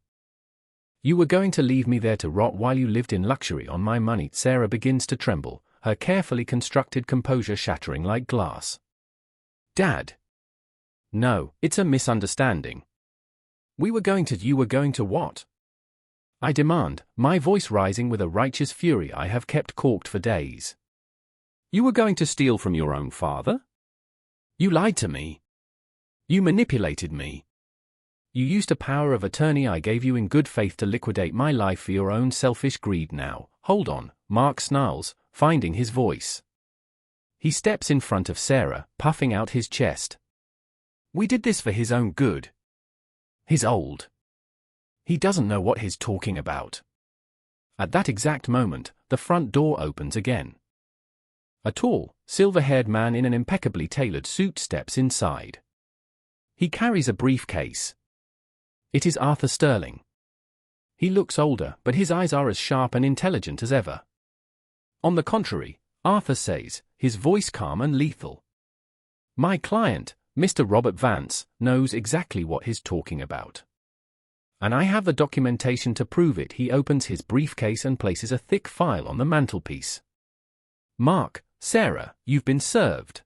You were going to leave me there to rot while you lived in luxury on my money. Sarah begins to tremble, her carefully constructed composure shattering like glass. Dad. No, it's a misunderstanding. You were going to what? I demand, my voice rising with a righteous fury I have kept corked for days. You were going to steal from your own father? You lied to me. You manipulated me. You used a power of attorney I gave you in good faith to liquidate my life for your own selfish greed. Now, hold on, Mark snarls, finding his voice. He steps in front of Sarah, puffing out his chest. We did this for his own good. He's old. He doesn't know what he's talking about. At that exact moment, the front door opens again. A tall, silver-haired man in an impeccably tailored suit steps inside. He carries a briefcase. It is Arthur Sterling. He looks older, but his eyes are as sharp and intelligent as ever. On the contrary, Arthur says, his voice calm and lethal. My client, Mr. Robert Vance, knows exactly what he's talking about. And I have the documentation to prove it. He opens his briefcase and places a thick file on the mantelpiece. Mark, Sarah, you've been served.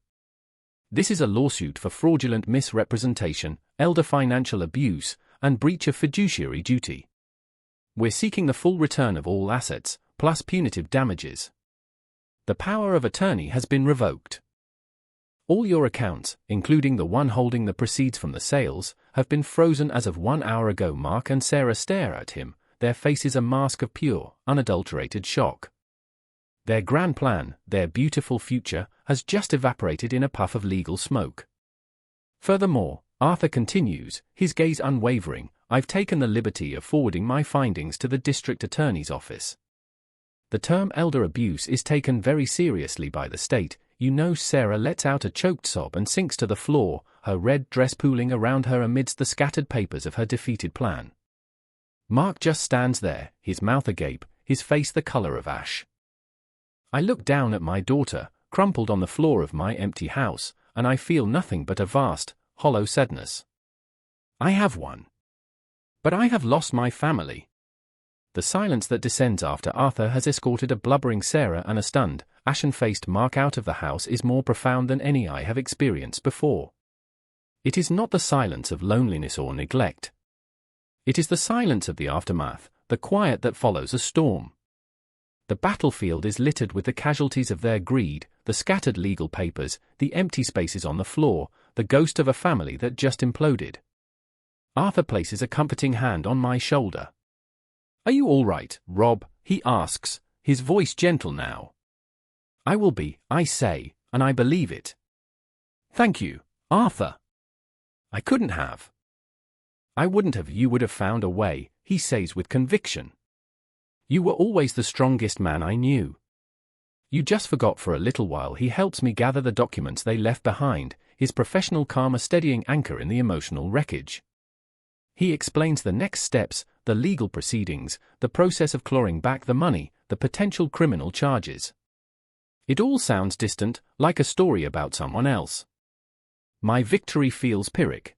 This is a lawsuit for fraudulent misrepresentation, elder financial abuse, and breach of fiduciary duty. We're seeking the full return of all assets, plus punitive damages. The power of attorney has been revoked. All your accounts, including the one holding the proceeds from the sales, have been frozen as of 1 hour ago. Mark and Sarah stare at him, their faces a mask of pure, unadulterated shock. Their grand plan, their beautiful future, has just evaporated in a puff of legal smoke. Furthermore, Arthur continues, his gaze unwavering, I've taken the liberty of forwarding my findings to the district attorney's office. The term elder abuse is taken very seriously by the state. You know. Sarah lets out a choked sob and sinks to the floor, her red dress pooling around her amidst the scattered papers of her defeated plan. Mark just stands there, his mouth agape, his face the color of ash. I look down at my daughter, crumpled on the floor of my empty house, and I feel nothing but a vast, hollow sadness. I have one. But I have lost my family. The silence that descends after Arthur has escorted a blubbering Sarah and a stunned, ashen-faced Mark out of the house is more profound than any I have experienced before. It is not the silence of loneliness or neglect. It is the silence of the aftermath, the quiet that follows a storm. The battlefield is littered with the casualties of their greed, the scattered legal papers, the empty spaces on the floor, the ghost of a family that just imploded. Arthur places a comforting hand on my shoulder. Are you all right, Rob? He asks, his voice gentle now. I will be, I say, and I believe it. Thank you, Arthur. I couldn't have. I wouldn't have. You would have found a way, he says with conviction. You were always the strongest man I knew. You just forgot for a little while. He helps me gather the documents they left behind, his professional calm a steadying anchor in the emotional wreckage. He explains the next steps, the legal proceedings, the process of clawing back the money, the potential criminal charges. It all sounds distant, like a story about someone else. My victory feels Pyrrhic.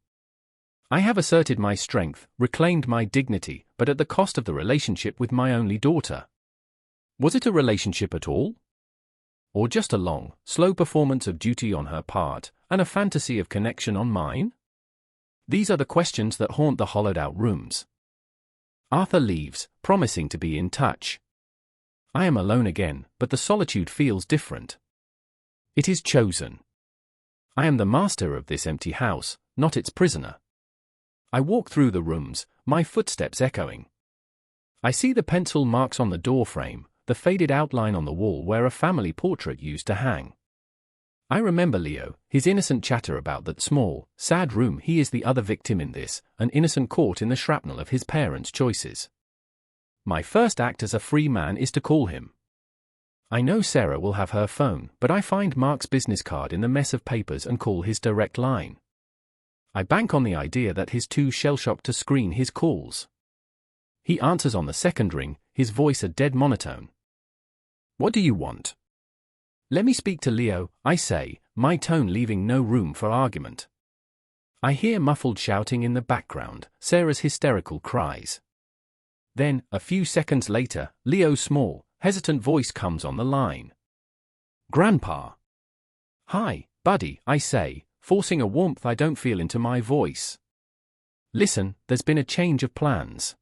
I have asserted my strength, reclaimed my dignity, but at the cost of the relationship with my only daughter. Was it a relationship at all? Or just a long, slow performance of duty on her part, and a fantasy of connection on mine? These are the questions that haunt the hollowed-out rooms. Arthur leaves, promising to be in touch. I am alone again, but the solitude feels different. It is chosen. I am the master of this empty house, not its prisoner. I walk through the rooms, my footsteps echoing. I see the pencil marks on the doorframe, the faded outline on the wall where a family portrait used to hang. I remember Leo, his innocent chatter about that small, sad room. He is the other victim in this, an innocent caught in the shrapnel of his parents' choices. My first act as a free man is to call him. I know Sarah will have her phone, but I find Mark's business card in the mess of papers and call his direct line. I bank on the idea that he's too shell-shocked to screen his calls. He answers on the second ring, his voice a dead monotone. "What do you want?" "Let me speak to Leo," I say, my tone leaving no room for argument. I hear muffled shouting in the background, Sarah's hysterical cries. Then, a few seconds later, Leo's small, hesitant voice comes on the line. "Grandpa." "Hi, buddy," I say, forcing a warmth I don't feel into my voice. "Listen, there's been a change of plans."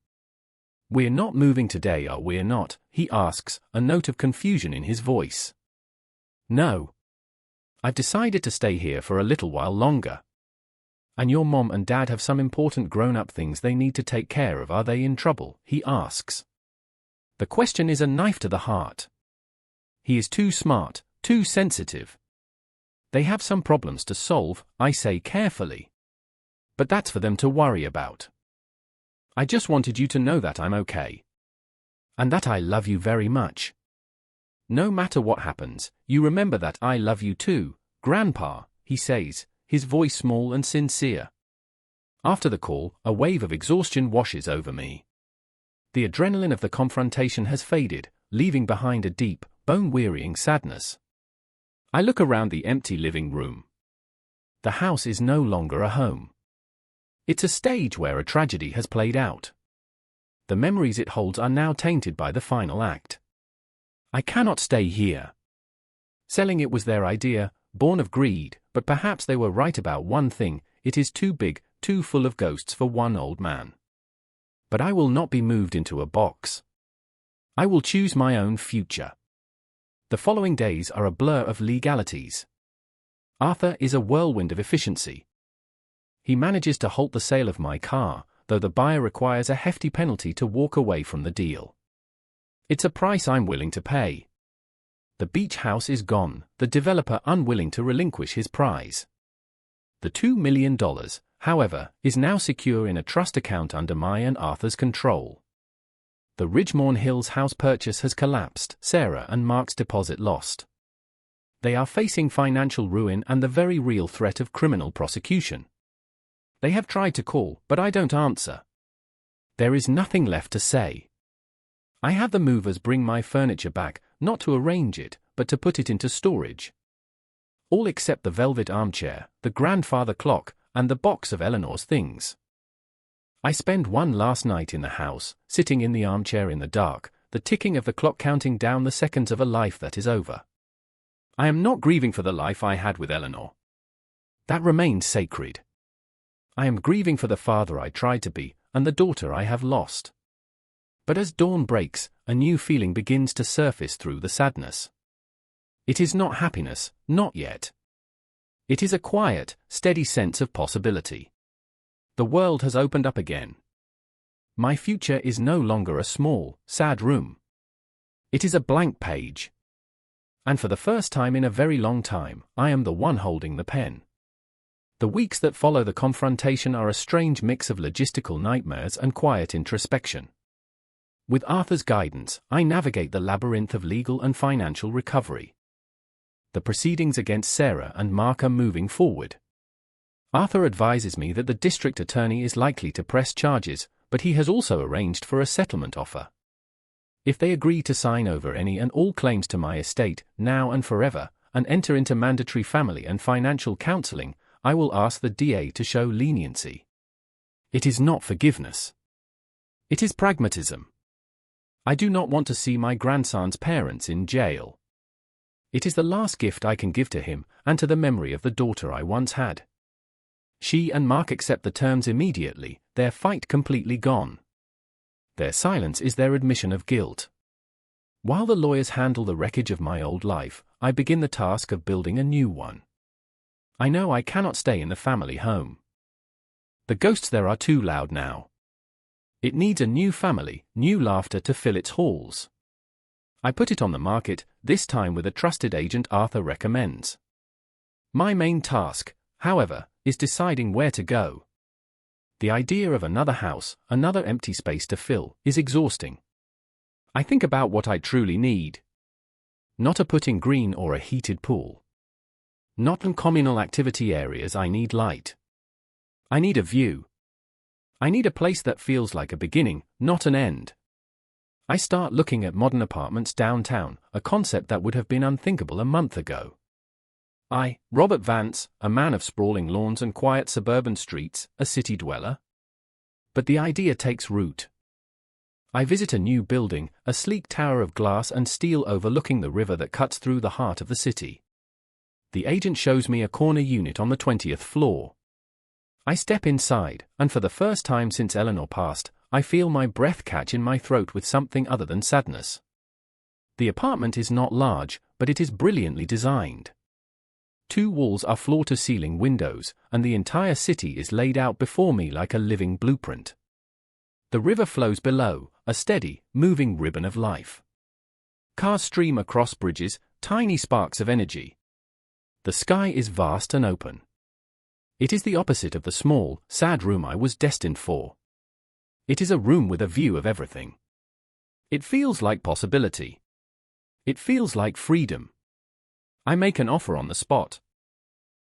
"We're not moving today, are we not?" he asks, a note of confusion in his voice. "No. I've decided to stay here for a little while longer." "And your mom and dad have some important grown-up things they need to take care of. Are they in trouble?" he asks. The question is a knife to the heart. He is too smart, too sensitive. "They have some problems to solve," I say carefully. "But that's for them to worry about. I just wanted you to know that I'm okay. And that I love you very much. No matter what happens, you remember that I love you too, Grandpa," he says, his voice small and sincere. After the call, a wave of exhaustion washes over me. The adrenaline of the confrontation has faded, leaving behind a deep, bone-wearying sadness. I look around the empty living room. The house is no longer a home. It's a stage where a tragedy has played out. The memories it holds are now tainted by the final act. I cannot stay here. Selling it was their idea, born of greed, but perhaps they were right about one thing: it is too big, too full of ghosts for one old man. But I will not be moved into a box. I will choose my own future. The following days are a blur of legalities. Arthur is a whirlwind of efficiency. He manages to halt the sale of my car, though the buyer requires a hefty penalty to walk away from the deal. It's a price I'm willing to pay. The beach house is gone, the developer unwilling to relinquish his prize. The $2 million, however, is now secure in a trust account under my and Arthur's control. The Ridgemore Hills house purchase has collapsed, Sarah and Mark's deposit lost. They are facing financial ruin and the very real threat of criminal prosecution. They have tried to call, but I don't answer. There is nothing left to say. I have the movers bring my furniture back, not to arrange it, but to put it into storage. All except the velvet armchair, the grandfather clock, and the box of Eleanor's things. I spend one last night in the house, sitting in the armchair in the dark, the ticking of the clock counting down the seconds of a life that is over. I am not grieving for the life I had with Eleanor. That remains sacred. I am grieving for the father I tried to be, and the daughter I have lost. But as dawn breaks, a new feeling begins to surface through the sadness. It is not happiness, not yet. It is a quiet, steady sense of possibility. The world has opened up again. My future is no longer a small, sad room. It is a blank page. And for the first time in a very long time, I am the one holding the pen. The weeks that follow the confrontation are a strange mix of logistical nightmares and quiet introspection. With Arthur's guidance, I navigate the labyrinth of legal and financial recovery. The proceedings against Sarah and Mark are moving forward. Arthur advises me that the district attorney is likely to press charges, but he has also arranged for a settlement offer. If they agree to sign over any and all claims to my estate, now and forever, and enter into mandatory family and financial counseling, I will ask the DA to show leniency. It is not forgiveness. It is pragmatism. I do not want to see my grandson's parents in jail. It is the last gift I can give to him and to the memory of the daughter I once had. She and Mark accept the terms immediately, their fight completely gone. Their silence is their admission of guilt. While the lawyers handle the wreckage of my old life, I begin the task of building a new one. I know I cannot stay in the family home. The ghosts there are too loud now. It needs a new family, new laughter to fill its halls. I put it on the market, this time with a trusted agent Arthur recommends. My main task, however, is deciding where to go. The idea of another house, another empty space to fill, is exhausting. I think about what I truly need. Not a putting green or a heated pool. Not in communal activity areas. I need light. I need a view. I need a place that feels like a beginning, not an end. I start looking at modern apartments downtown, a concept that would have been unthinkable a month ago. I, Robert Vance, a man of sprawling lawns and quiet suburban streets, a city dweller? But the idea takes root. I visit a new building, a sleek tower of glass and steel overlooking the river that cuts through the heart of the city. The agent shows me a corner unit on the 20th floor. I step inside, and for the first time since Eleanor passed, I feel my breath catch in my throat with something other than sadness. The apartment is not large, but it is brilliantly designed. 2 walls are floor-to-ceiling windows, and the entire city is laid out before me like a living blueprint. The river flows below, a steady, moving ribbon of life. Cars stream across bridges, tiny sparks of energy. The sky is vast and open. It is the opposite of the small, sad room I was destined for. It is a room with a view of everything. It feels like possibility. It feels like freedom. I make an offer on the spot.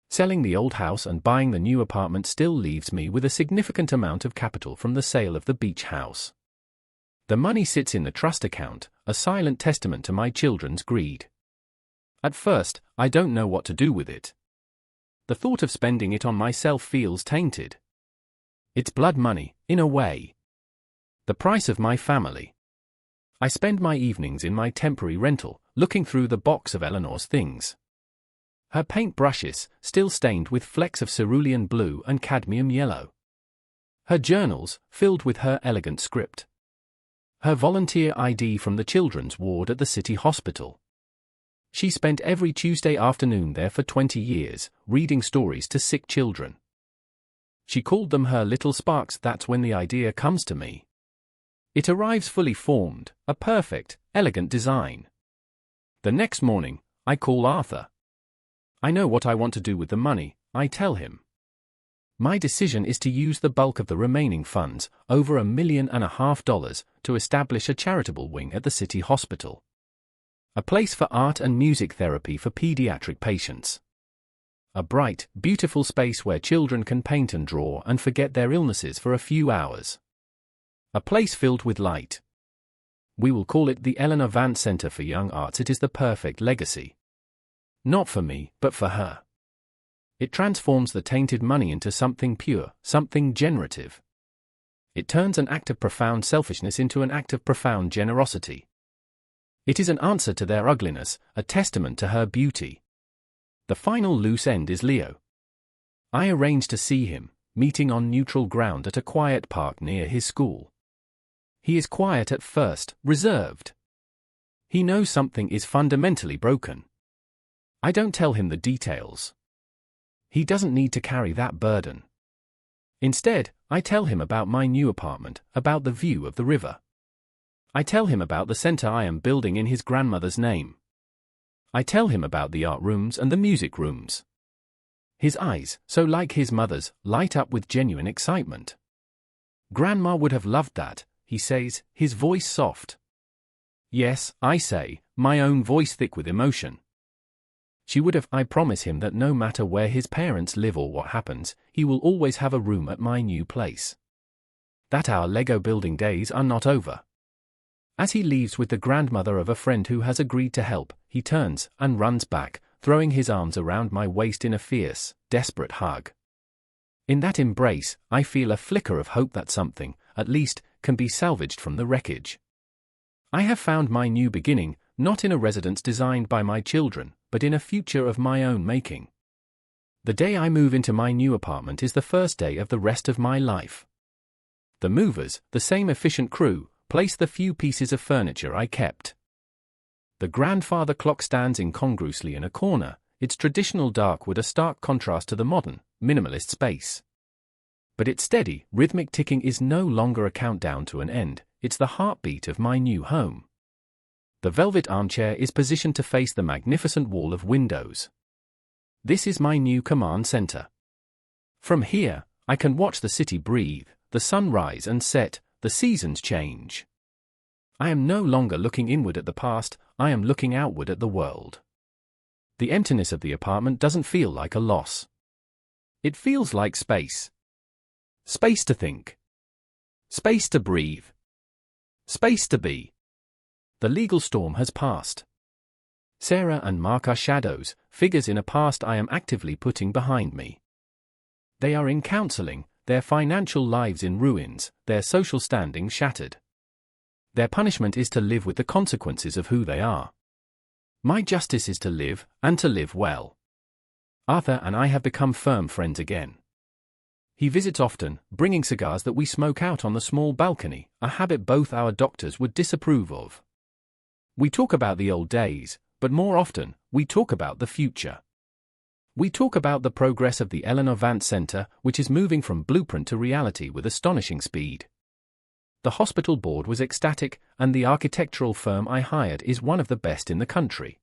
Selling the old house and buying the new apartment still leaves me with a significant amount of capital from the sale of the beach house. The money sits in the trust account, a silent testament to my children's greed. At first, I don't know what to do with it. The thought of spending it on myself feels tainted. It's blood money, in a way. The price of my family. I spend my evenings in my temporary rental, looking through the box of Eleanor's things. Her paintbrushes, still stained with flecks of cerulean blue and cadmium yellow. Her journals, filled with her elegant script. Her volunteer ID from the children's ward at the city hospital. She spent every Tuesday afternoon there for 20 years, reading stories to sick children. She called them her little sparks. That's when the idea comes to me. It arrives fully formed, a perfect, elegant design. The next morning, I call Arthur. I know what I want to do with the money, I tell him. My decision is to use the bulk of the remaining funds, over $1.5 million, to establish a charitable wing at the city hospital. A place for art and music therapy for pediatric patients. A bright, beautiful space where children can paint and draw and forget their illnesses for a few hours. A place filled with light. We will call it the Eleanor Vance Center for Young Arts. It is the perfect legacy. Not for me, but for her. It transforms the tainted money into something pure, something generative. It turns an act of profound selfishness into an act of profound generosity. It is an answer to their ugliness, a testament to her beauty. The final loose end is Leo. I arrange to see him, meeting on neutral ground at a quiet park near his school. He is quiet at first, reserved. He knows something is fundamentally broken. I don't tell him the details. He doesn't need to carry that burden. Instead, I tell him about my new apartment, about the view of the river. I tell him about the center I am building in his grandmother's name. I tell him about the art rooms and the music rooms. His eyes, so like his mother's, light up with genuine excitement. Grandma would have loved that, he says, his voice soft. Yes, I say, my own voice thick with emotion. She would have. I promise him that no matter where his parents live or what happens, he will always have a room at my new place. That our Lego building days are not over. As he leaves with the grandmother of a friend who has agreed to help, he turns and runs back, throwing his arms around my waist in a fierce, desperate hug. In that embrace, I feel a flicker of hope that something, at least, can be salvaged from the wreckage. I have found my new beginning, not in a residence designed by my children, but in a future of my own making. The day I move into my new apartment is the first day of the rest of my life. The movers, the same efficient crew, place the few pieces of furniture I kept. The grandfather clock stands incongruously in a corner, its traditional dark wood a stark contrast to the modern, minimalist space. But its steady, rhythmic ticking is no longer a countdown to an end, it's the heartbeat of my new home. The velvet armchair is positioned to face the magnificent wall of windows. This is my new command center. From here, I can watch the city breathe, the sun rise and set, the seasons change. I am no longer looking inward at the past, I am looking outward at the world. The emptiness of the apartment doesn't feel like a loss. It feels like space. Space to think. Space to breathe. Space to be. The legal storm has passed. Sarah and Mark are shadows, figures in a past I am actively putting behind me. They are in counseling, their financial lives in ruins, their social standing shattered. Their punishment is to live with the consequences of who they are. My justice is to live, and to live well. Arthur and I have become firm friends again. He visits often, bringing cigars that we smoke out on the small balcony, a habit both our doctors would disapprove of. We talk about the old days, but more often, we talk about the future. We talk about the progress of the Eleanor Vance Center, which is moving from blueprint to reality with astonishing speed. The hospital board was ecstatic, and the architectural firm I hired is one of the best in the country.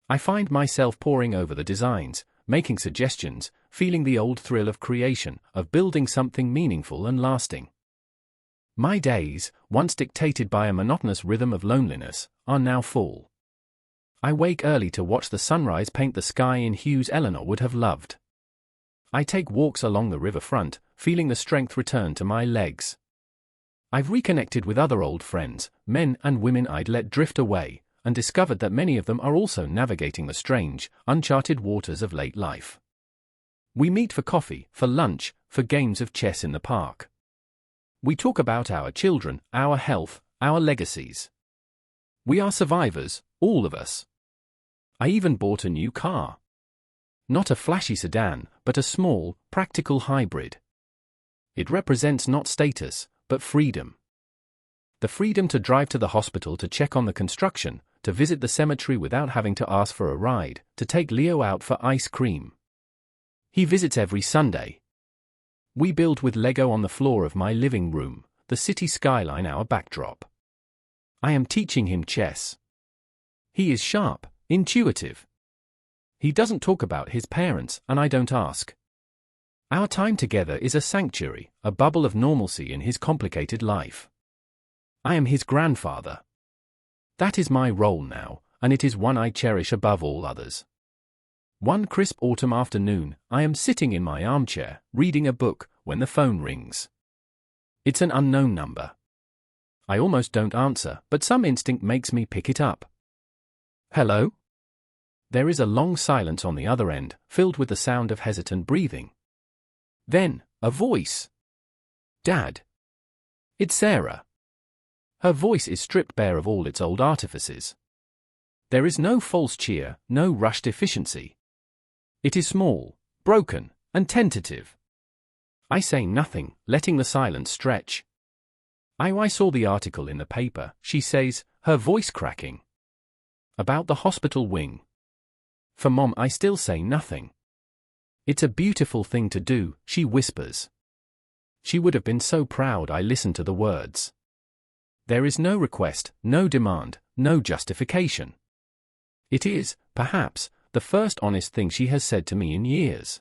I find myself poring over the designs, making suggestions, feeling the old thrill of creation, of building something meaningful and lasting. My days, once dictated by a monotonous rhythm of loneliness, are now full. I wake early to watch the sunrise paint the sky in hues Eleanor would have loved. I take walks along the riverfront, feeling the strength return to my legs. I've reconnected with other old friends, men and women I'd let drift away, and discovered that many of them are also navigating the strange, uncharted waters of late life. We meet for coffee, for lunch, for games of chess in the park. We talk about our children, our health, our legacies. We are survivors, all of us. I even bought a new car. Not a flashy sedan, but a small, practical hybrid. It represents not status, but freedom. The freedom to drive to the hospital to check on the construction, to visit the cemetery without having to ask for a ride, to take Leo out for ice cream. He visits every Sunday. We build with Lego on the floor of my living room, the city skyline our backdrop. I am teaching him chess. He is sharp, intuitive. He doesn't talk about his parents, and I don't ask. Our time together is a sanctuary, a bubble of normalcy in his complicated life. I am his grandfather. That is my role now, and it is one I cherish above all others. One crisp autumn afternoon, I am sitting in my armchair, reading a book, when the phone rings. It's an unknown number. I almost don't answer, but some instinct makes me pick it up. Hello? There is a long silence on the other end, filled with the sound of hesitant breathing. Then, a voice. Dad. It's Sarah. Her voice is stripped bare of all its old artifices. There is no false cheer, no rushed efficiency. It is small, broken, and tentative. I say nothing, letting the silence stretch. I saw the article in the paper, she says, her voice cracking. About the hospital wing. For Mom, I still say nothing. It's a beautiful thing to do, she whispers. She would have been so proud I listened to the words. There is no request, no demand, no justification. It is, perhaps, the first honest thing she has said to me in years.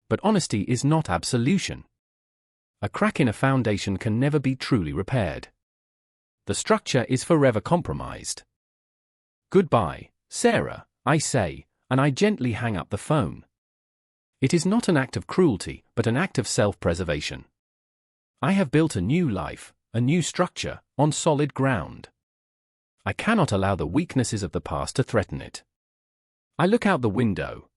But honesty is not absolution. A crack in a foundation can never be truly repaired. The structure is forever compromised. Goodbye, Sarah, I say, and I gently hang up the phone. It is not an act of cruelty, but an act of self-preservation. I have built a new life, a new structure, on solid ground. I cannot allow the weaknesses of the past to threaten it. I look out the window.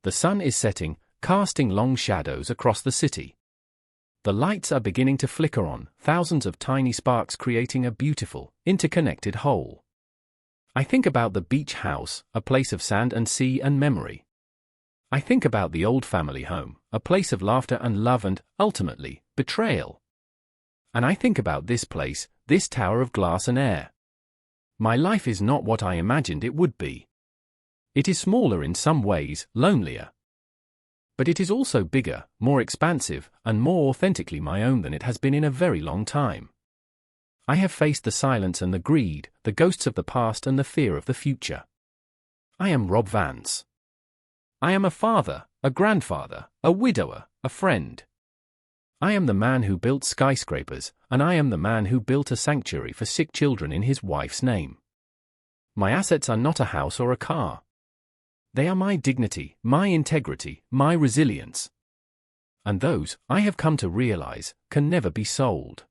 The sun is setting, casting long shadows across the city. The lights are beginning to flicker on, thousands of tiny sparks creating a beautiful, interconnected whole. I think about the beach house, a place of sand and sea and memory. I think about the old family home, a place of laughter and love and, ultimately, betrayal. And I think about this place, this tower of glass and air. My life is not what I imagined it would be. It is smaller in some ways, lonelier. But it is also bigger, more expansive, and more authentically my own than it has been in a very long time. I have faced the silence and the greed, the ghosts of the past and the fear of the future. I am Rob Vance. I am a father, a grandfather, a widower, a friend. I am the man who built skyscrapers, and I am the man who built a sanctuary for sick children in his wife's name. My assets are not a house or a car. They are my dignity, my integrity, my resilience. And those, I have come to realize, can never be sold.